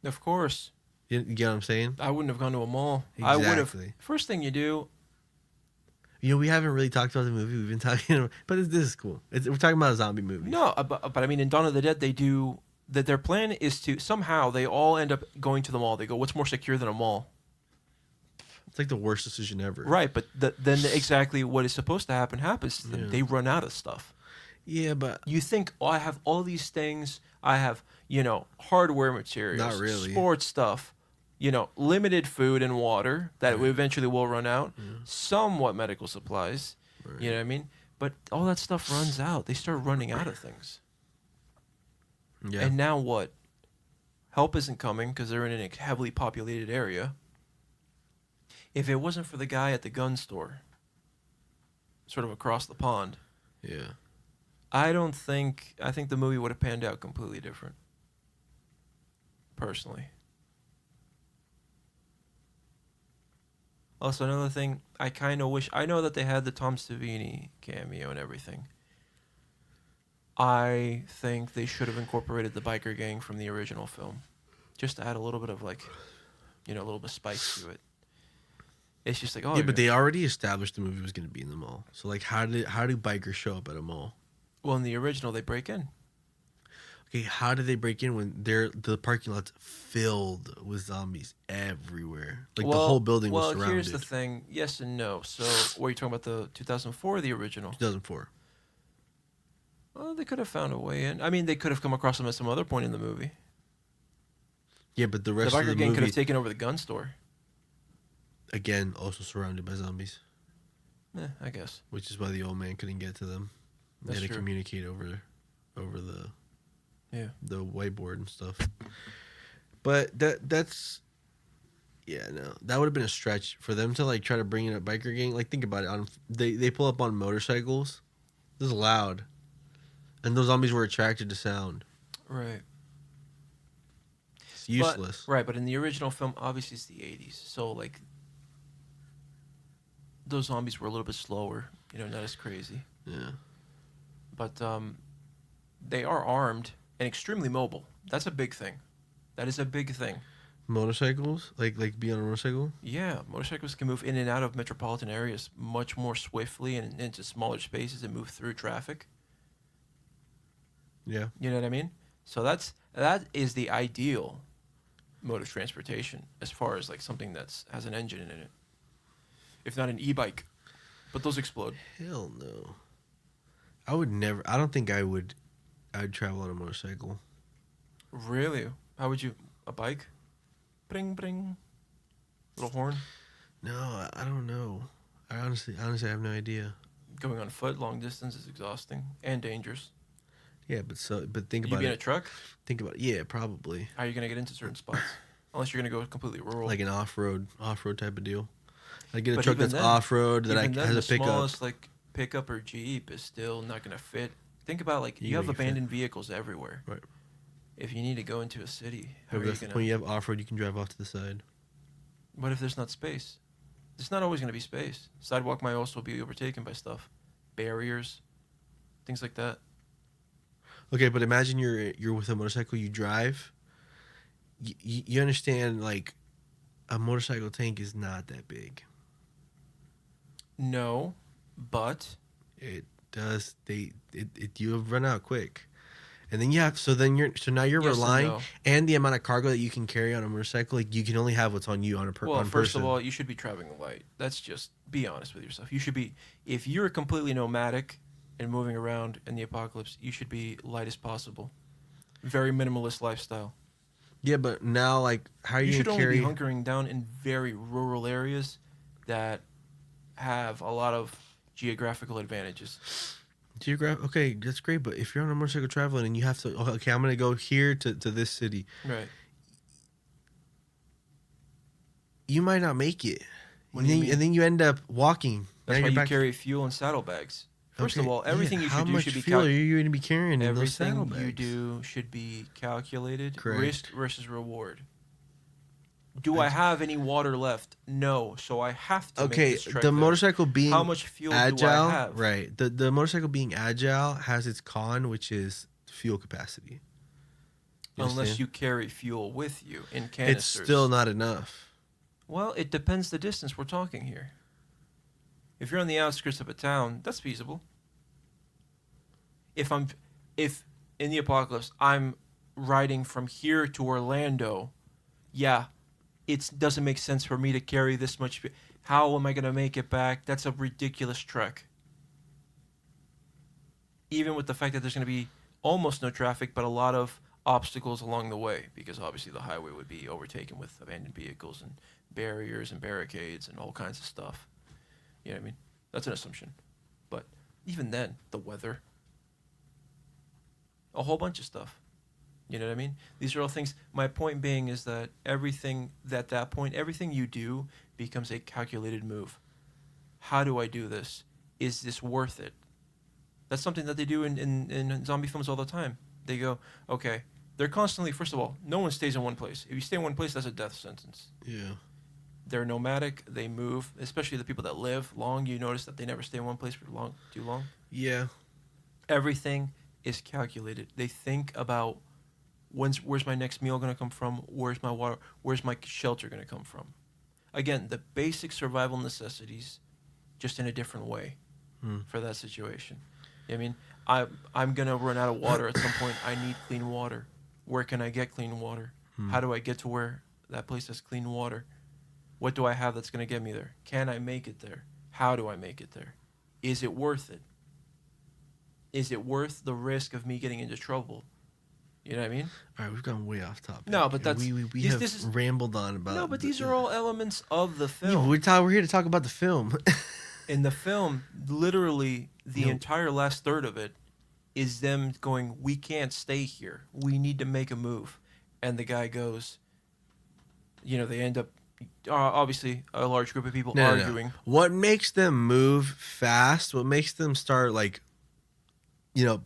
Of course. You get what I'm saying? I wouldn't have gone to a mall. Exactly. I would have. First thing you do, We haven't really talked about the movie. We've been talking, but this is cool. We're talking about a zombie movie. No, but I mean, in Dawn of the Dead, they do that. Their plan is to somehow they all end up going to the mall. They go, "What's more secure than a mall?" It's like the worst decision ever. Right, but then exactly what is supposed to happen happens to them. Yeah. They run out of stuff. Yeah, but You think, oh, I have all these things. I have, hardware materials, Not really. sports stuff, limited food and water that we eventually will run out, somewhat medical supplies, Right. you know what I mean? But all that stuff runs out. They start running out of things. yeah, And now what? Help isn't coming because they're in a heavily populated area. If it wasn't for the guy at the gun store, sort of across the pond, yeah. I think the movie would have panned out completely different. Personally. Also, another thing, I kind of wish, I know that they had the Tom Savini cameo and everything. I think they should have incorporated the biker gang from the original film. Just to add a little bit of a little bit of spice to it. It's just like, oh. Yeah, but they already established the movie was going to be in the mall. So, like, how do bikers show up at a mall? Well, in the original, they break in. Okay, how do they break in when the parking lot's filled with zombies everywhere? Like, the whole building was surrounded. Well, here's the thing. Yes and no. So, what are you talking about, the 2004 or the original? 2004. Well, they could have found a way in. I mean, they could have come across them at some other point in the movie. Yeah, but the rest The of the biker gang movie, could have taken over the gun store. again, also surrounded by zombies, I guess. which is why the old man couldn't get to them. They That's had to true. communicate over the the whiteboard and stuff. But that's that would have been a stretch for them to like try to bring in a biker gang. Like, think about it. They pull up on motorcycles. This is loud, and those zombies were attracted to sound. Right. It's useless. But in the original film, obviously it's the 80s. So, like, those zombies were a little bit slower, not as crazy. Yeah. But they are armed and extremely mobile. That's a big thing. That is a big thing. Motorcycles, like be on a motorcycle. Yeah, motorcycles can move in and out of metropolitan areas much more swiftly and into smaller spaces and move through traffic. Yeah. You know what I mean? So that is the ideal mode of transportation as far as like something that's has an engine in it. If not an e-bike. But those explode. Hell no. I would never. I don't think I would. I'd travel on a motorcycle. Really? How would you? A bike? Bring, bring. Little horn? No, I don't know. I honestly have no idea. Going on foot long distance is exhausting and dangerous. Yeah, but think You about be in it. a truck? Think about it. Yeah, probably. How are you going to get into certain spots? Unless you're going to go completely rural. Like an off-road type of deal. I get a But truck even that's then- off-road that Even then, has the a pickup. smallest like pickup or Jeep is still not going to fit. Think about like You you have make it fit. abandoned vehicles everywhere. Right. If you need to go into a city, how But are you that's the going point. to? You have off-road, you can drive off to the side. What if there's not space? There's not always going to be space. Sidewalk might also be overtaken by stuff, barriers, things like that. Okay, but imagine you're with a motorcycle, you drive. You understand, like, a motorcycle tank is not that big. No, but It does. You run out quick, and then now you're Yes and relying, no. and the amount of cargo that you can carry on a motorcycle, like you can only have what's on you on a well, on first person. of all, you should be traveling light. That's just be honest with yourself. You should be if you're completely nomadic and moving around in the apocalypse, you should be light as possible. Very minimalist lifestyle. Yeah, but now, like, how are You you should gonna only carry? be hunkering down in very rural areas that have a lot of geographical advantages. Okay, that's great, but if you're on a motorcycle traveling and you have to, okay, I'm gonna go here to this city, Right. you might not make it. What do you mean? And then you end up walking. That's Now why you're you back. carry fuel and saddlebags. First of Okay, all, everything yeah, you how should do much should be fuel are you going to be carrying in those everything saddlebags? you do should be calculated. Correct. Risk versus reward. Do I have any water left? No, so I have to. Okay, make this trek the there. motorcycle being How much fuel agile, do I have? right? The motorcycle being agile has its con, which is fuel capacity. Unless understand? you carry fuel with you in canisters. It's still not enough. Well, it depends the distance we're talking here. If you're on the outskirts of a town, that's feasible. If in the apocalypse I'm riding from here to Orlando, yeah, it doesn't make sense for me to carry this much. How am I gonna make it back? That's a ridiculous trek. Even with the fact that there's gonna be almost no traffic, but a lot of obstacles along the way, because obviously the highway would be overtaken with abandoned vehicles and barriers and barricades and all kinds of stuff. You know what I mean? That's an assumption. But even then, the weather, a whole bunch of stuff. You know what I mean? These are all things. My point being is that everything, at that point, everything you do becomes a calculated move. How do I do this? Is this worth it? That's something that they do in zombie films all the time. They go, okay, they're constantly, first of all, no one stays in one place. If you stay in one place, that's a death sentence. Yeah. They're nomadic. They move, especially the people that live long. You notice that they never stay in one place for too long. Yeah. Everything is calculated. They think about where's my next meal going to come from? Where's my water? Where's my shelter going to come from? Again, the basic survival necessities, just in a different way for that situation. You know what I mean? I'm going to run out of water at some point. I need clean water. Where can I get clean water? How do I get to where that place has clean water? What do I have that's going to get me there? Can I make it there? How do I make it there? Is it worth it? Is it worth the risk of me getting into trouble? You know what I mean? All right, we've gone way off topic. No, but that's we have rambled on about. No, but these are all elements of the Yeah, film. we're here to talk about the film. In the film, literally the entire last third of it is them going, "We can't stay here. We need to make a move." And the guy goes, you know, they end up obviously a large group of people arguing. No. What makes them move fast? What makes them start like, you know,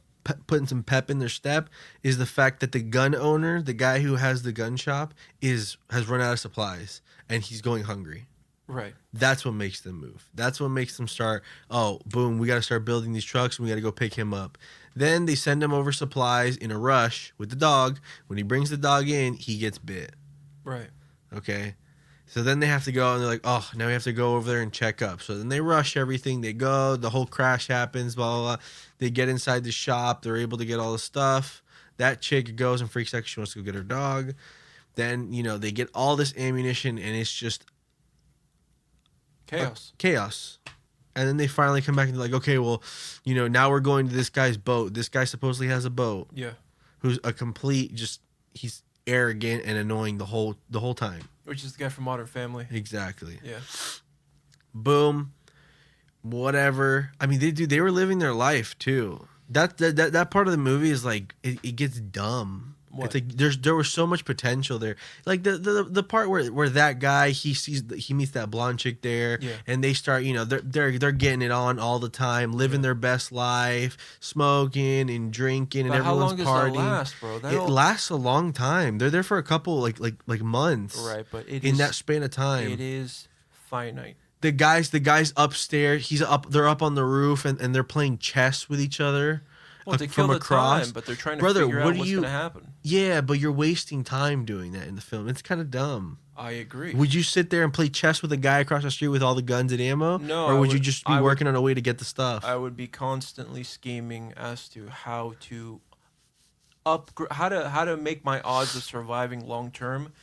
putting some pep in their step is the fact that the gun owner, the guy who has the gun shop, has run out of supplies and he's going hungry. Right. That's what makes them move. That's what makes them start, oh, boom, we got to start building these trucks and we got to go pick him up. Then they send him over supplies in a rush with the dog. When he brings the dog in, he gets bit. Right. Okay. So then they have to go and they're like, oh, now we have to go over there and check up. So then they rush everything. They go, the whole crash happens, blah, blah, blah. They get inside the shop. They're able to get all the stuff. That chick goes and freaks out because she wants to go get her dog. Then, you know, they get all this ammunition and it's just chaos. And then they finally come back and they're like, okay, well, you know, now we're going to this guy's boat. This guy supposedly has a boat. Yeah. Who's a complete, he's arrogant and annoying the whole time. Which is the guy from Modern Family. Exactly. Yeah. Boom. Whatever. I mean, they were living their life too. That part of the movie is like it gets dumb. What? It's like there was so much potential there. Like the part where that guy he meets that blonde chick there, yeah. And they start, you know, they're getting it on all the time, living their best life, smoking and drinking, but and everyone's how long partying. Does that last, bro? It lasts a long time. They're there for a couple like months, right? But that span of time, it is finite. The guy's upstairs. They're up on the roof and they're playing chess with each other. Well, to kill the time, but they're trying to figure out what's going to happen. Yeah, but you're wasting time doing that in the film. It's kind of dumb. I agree. Would you sit there and play chess with a guy across the street with all the guns and ammo? No. Or would you just be working on a way to get the stuff? I would be constantly scheming as to how to how to make my odds of surviving long term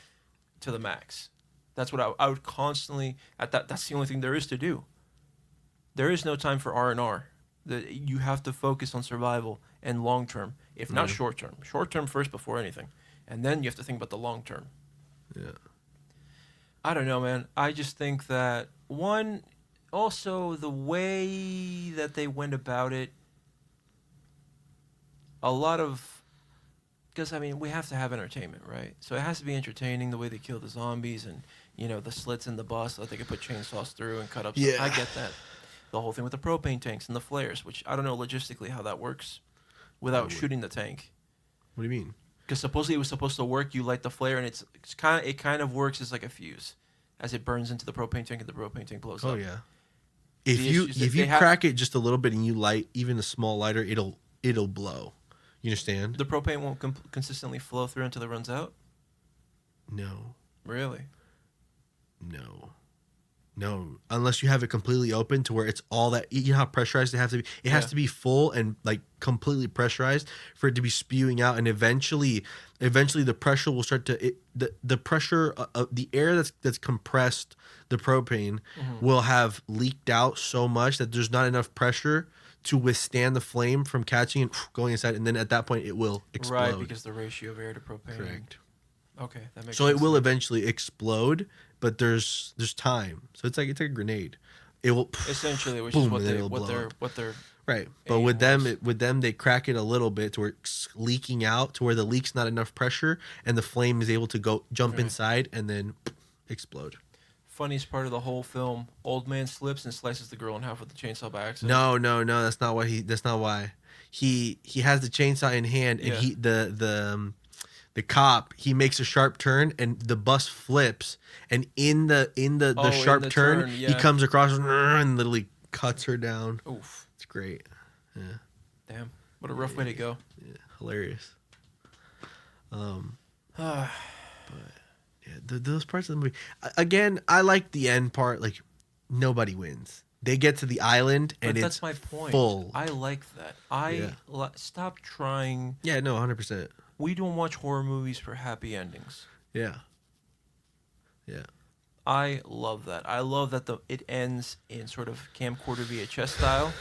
to the max. That's what I would constantly that's the only thing there is to do. There is no time for R&R. You have to focus on survival and long term, if not short term. Short term first before anything, and then you have to think about the long term. Yeah. I don't know, man. I just think that also the way that they went about it, because I mean we have to have entertainment, right? So it has to be entertaining the way they kill the zombies and, you know, the slits in the bus so that they can put chainsaws through and cut up. Yeah. I get that. The whole thing with the propane tanks and the flares, which I don't know logistically how that works without shooting the tank. What do you mean? Because supposedly it was supposed to work. You light the flare and it kind of works as like a fuse, as it burns into the propane tank and the propane tank blows up. Oh yeah. If you crack it just a little bit and you light even a small lighter, it'll blow. You understand? The propane won't consistently flow through until it runs out? No. Really? No. No, unless you have it completely open to where it's all that. You know how pressurized it has to be. It has Yeah. to be full and like completely pressurized for it to be spewing out, and eventually the pressure will start to the pressure the air that's compressed the propane Mm-hmm. will have leaked out so much that there's not enough pressure to withstand the flame from catching and going inside, and then at that point it will Right, explode. because the ratio of air to propane. Correct. Okay, that makes So it sense. will eventually explode, but there's time. So it's like a grenade. It will Essentially, which is boom, what and then they it'll blow up. what their Right. But aim with them, was. they crack it a little bit to where it's leaking out to where the leak's not enough pressure, and the flame is able to go jump Right. inside and then explode. Funniest part of the whole film: old man slips and slices the girl in half with the chainsaw by accident. No. That's not what he. That's not why. He has the chainsaw in hand, and Yeah. the cop, he makes a sharp turn and the bus flips, and in the Oh, in sharp the turn, turn, he yeah. comes across and literally cuts her down. Oof. It's great. Yeah. Damn. What a rough way to go. Yeah, hilarious. Ah, Yeah, those parts of the movie. Again, I like the end part. Like, nobody wins. They get to the island and but it's that's my point. full. I like that. Stop trying. Yeah, no, 100%. We don't watch horror movies for happy endings. Yeah, yeah, I love that. I love that it ends in sort of camcorder VHS style.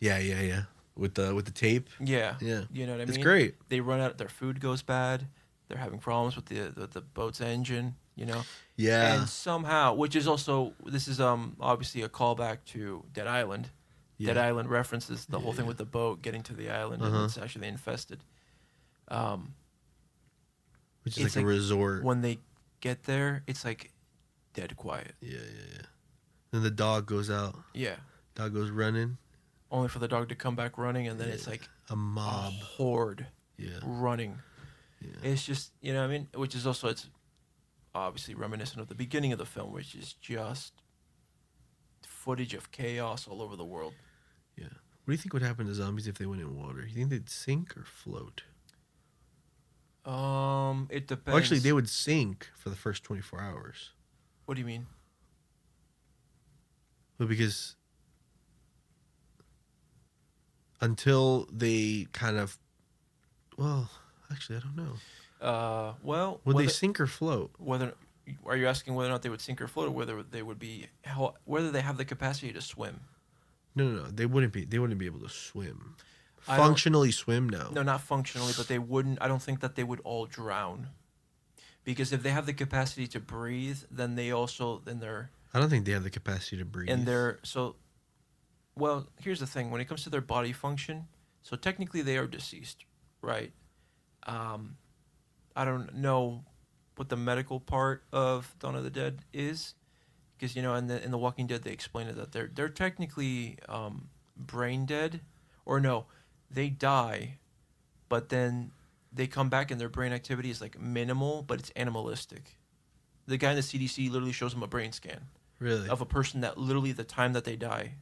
yeah. With the tape. Yeah. Yeah, You know what I mean? it's great. They run out. Their food goes bad. They're having problems with the boat's engine. You know. Yeah, And somehow, which is also this is obviously a callback to Dead Island. yeah. Dead Island references the whole thing Yeah. with the boat getting to the island Uh-huh. and it's actually infested. Which is It's like a like resort. when they get there, it's like dead quiet. Yeah. Then the dog goes out. Yeah. Dog goes running. Only for the dog to come back running, and then it's like A a mob. horde Yeah. running. Yeah. It's just, you know what I mean? Which is also, it's obviously reminiscent of the beginning of the film, which is just footage of chaos all over the world. Yeah. What do you think would happen to zombies if they went in water? You think they'd sink or float? It depends. Well, actually, they would sink for the first 24 hours. What do you mean? But because until they kind of, well, actually, I don't know. Well, Would they whether, sink or float? whether are you asking whether or not they would sink or float, or whether they would be whether they have the capacity to swim? No. They wouldn't be. They wouldn't be able to swim. I don't- Functionally swim, no. No, not functionally, but they wouldn't. I don't think that they would all drown, because if they have the capacity to breathe, then they also I don't think they have the capacity to breathe. so. Well, here's the thing: when it comes to their body function, so technically they are deceased, right? I don't know what the medical part of Dawn of the Dead is, because you know, in the Walking Dead they explain it that they're technically brain dead, or no, they die, but then they come back and their brain activity is like minimal, but it's animalistic. The guy in the CDC literally shows him a brain scan Really? of a person that literally the time that they die.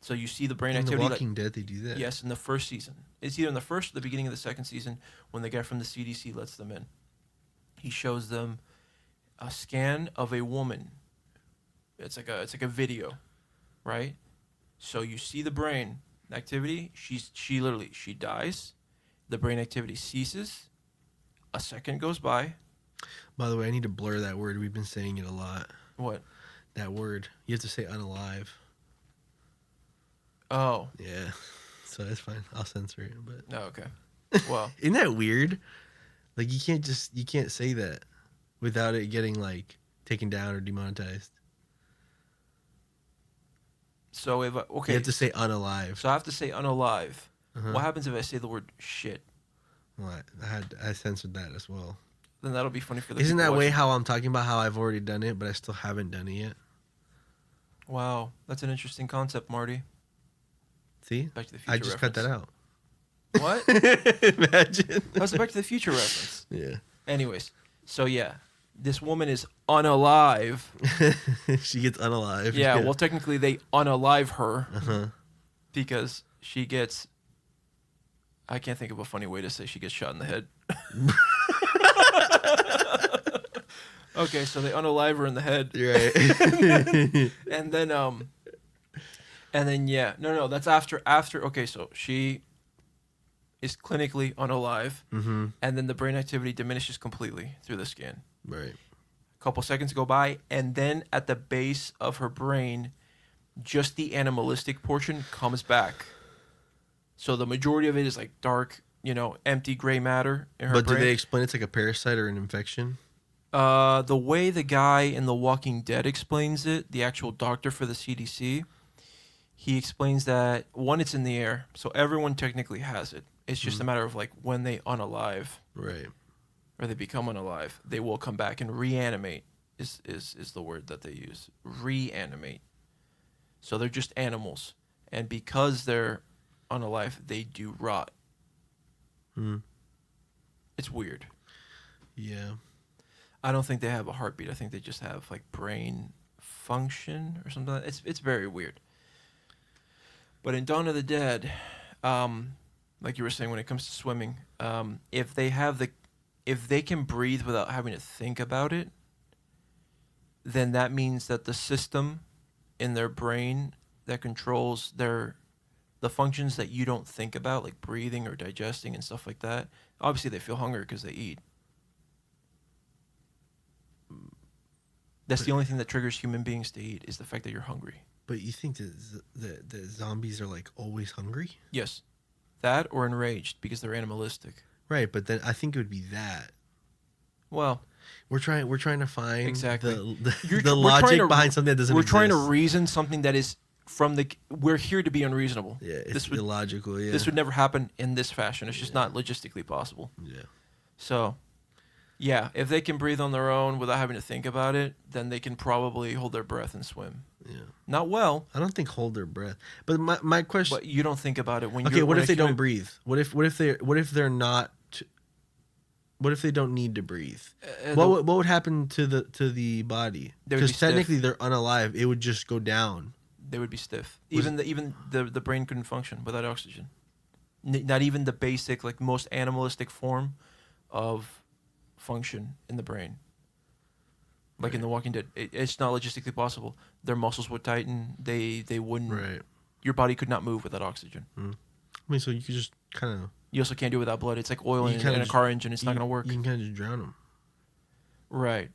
So you see the brain In The activity. Walking Dead, they do that. Yes, in the first season. It's either in the first or the beginning of the second season when the guy from the CDC lets them in. He shows them a scan of a woman. It's like a video, right? So you see the brain activity. She literally dies. The brain activity ceases. A second goes by. By the way, I need to blur that word. We've been saying it a lot. What? That word. You have to say unalive. Oh. Yeah. So that's fine. I'll censor it. But Oh, okay. Well, isn't that weird? Like you can't say that without it getting like taken down or demonetized. so if okay, You have to say unalive. so I have to say unalive. Uh-huh. What happens if I say the word shit? Well, I censored that as well. Then that'll be funny for the Isn't people that way watching. how I'm talking about how I've already done it, but I still haven't done it yet? Wow, that's an interesting concept, Marty. See? Back to the Future I just cut that reference. out. What? Imagine. That's a Back to the Future reference. Yeah. Anyways, so yeah, this woman is unalive. She gets unalive. Yeah, well, technically they unalive her Uh-huh. because she gets. I can't think of a funny way to say she gets shot in the head. Okay, so they unalive her in the head. Right. And then yeah, no, that's after. Okay, so she is clinically unalive, Mm-hmm. and then the brain activity diminishes completely through the scan. Right. A couple seconds go by, and then at the base of her brain, just the animalistic portion comes back. So the majority of it is like dark, empty gray matter in her But brain. do they explain it's like a parasite or an infection? The way the guy in The Walking Dead explains it, the actual doctor for the CDC, he explains that one, it's in the air, so everyone technically has it. It's just a matter of like when they unalive Right. or they become unalive, they will come back and reanimate. Is the word that they use? Reanimate. So they're just animals, and because they're unalive, they do rot. Hmm. It's weird. Yeah. I don't think they have a heartbeat. I think they just have like brain function or something. It's very weird. But in Dawn of the Dead, like you were saying, when it comes to swimming, if they can breathe without having to think about it, then that means that the system in their brain that controls the functions that you don't think about, like breathing or digesting and stuff like that. Obviously, they feel hunger because they eat. That's the only thing that triggers human beings to eat is the fact that you're hungry. But you think that the zombies are like always hungry? Yes, that or enraged because they're animalistic. Right, but then I think it would be that. Well, we're trying to find exactly the logic behind something that doesn't exist. We're trying to reason something that is we're here to be unreasonable. Yeah, it's illogical. Yeah, this would never happen in this fashion. It's just not logistically possible. Yeah. So, yeah, if they can breathe on their own without having to think about it, then they can probably hold their breath and swim. Yeah. Not well. I don't think hold their breath. But my question. But you don't think about it when. Okay, what if they don't breathe? What if they're not? What if they don't need to breathe? What would happen to the body? Because technically they're unalive. It would just go down. They would be stiff. Even the brain couldn't function without oxygen. Not even the basic, like most animalistic form of function in the brain. Like in The Walking Dead, it's not logistically possible. Their muscles would tighten. They wouldn't. Right. Your body could not move without oxygen. I mean, so you could just kind of. You also can't do it without blood. It's like oil in a car engine. It's not going to work. You can kind of just drown them. Right.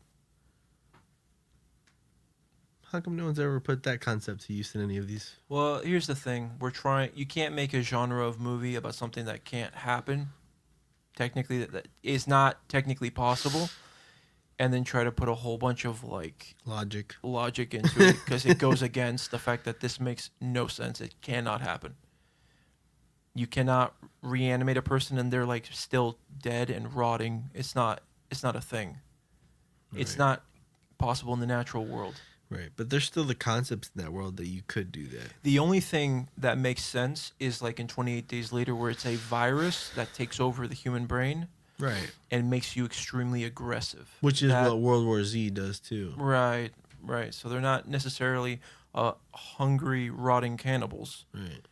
How come no one's ever put that concept to use in any of these? Well, here's the thing. You can't make a genre of movie about something that can't happen. Technically, that is not technically possible. And then try to put a whole bunch of like logic into it because it goes against the fact that this makes no sense. It cannot happen. You cannot reanimate a person and they're like still dead and rotting. It's not a thing. Right. It's not possible in the natural world. Right, but there's still the concepts in that world that you could do that. The only thing that makes sense is like in 28 Days Later, where it's a virus that takes over the human brain. Right. And makes you extremely aggressive. Which is what World War Z does too. Right. So they're not necessarily hungry, rotting cannibals. Right.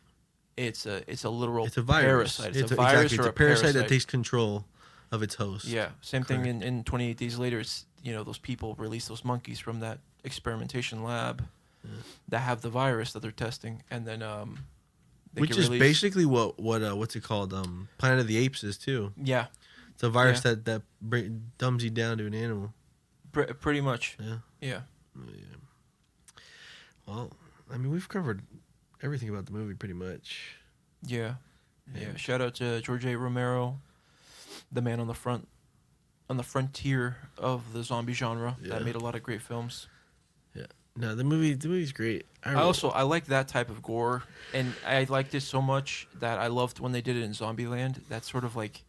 It's a literal it's a virus. Parasite. It's a virus or a parasite that takes control of its host. Yeah. Same thing in 28 Days Later. It's those people release those monkeys from that experimentation lab that have the virus that they're testing, and then which is basically what's it called? Planet of the Apes is too. Yeah. It's a virus that dumbs you down to an animal. Pretty much. Yeah. Well, I mean, we've covered everything about the movie pretty much. Yeah. Shout out to George A. Romero, the man on the frontier of the zombie genre that made a lot of great films. Yeah. No, the movie's great. I like that type of gore, and I liked it so much that I loved when they did it in Zombieland. That's sort of like.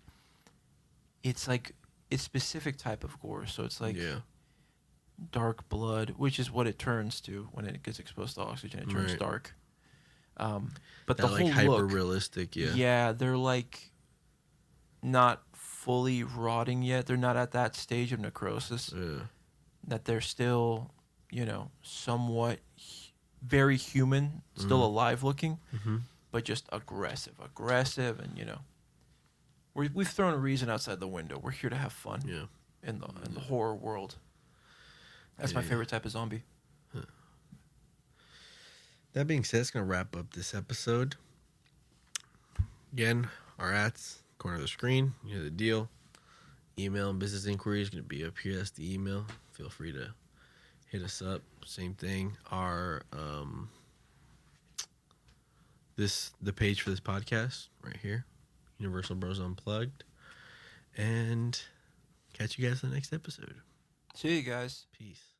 It's like a specific type of gore, so it's like dark blood, which is what it turns to when it gets exposed to oxygen. It turns dark. But that the whole hyper realistic, yeah, they're like not fully rotting yet. They're not at that stage of necrosis. Yeah. That they're still, somewhat very human, still alive looking, but just aggressive, and We've thrown a reason outside the window. We're here to have fun. Yeah. In the horror world. That's my favorite type of zombie. That being said, it's going to wrap up this episode. Again, our ats, corner of the screen. You know the deal. Email and business inquiry is going to be up here. That's the email. Feel free to hit us up. Same thing. Our the page for this podcast right here, Universal Bros Unplugged, and catch you guys in the next episode. See you guys. Peace.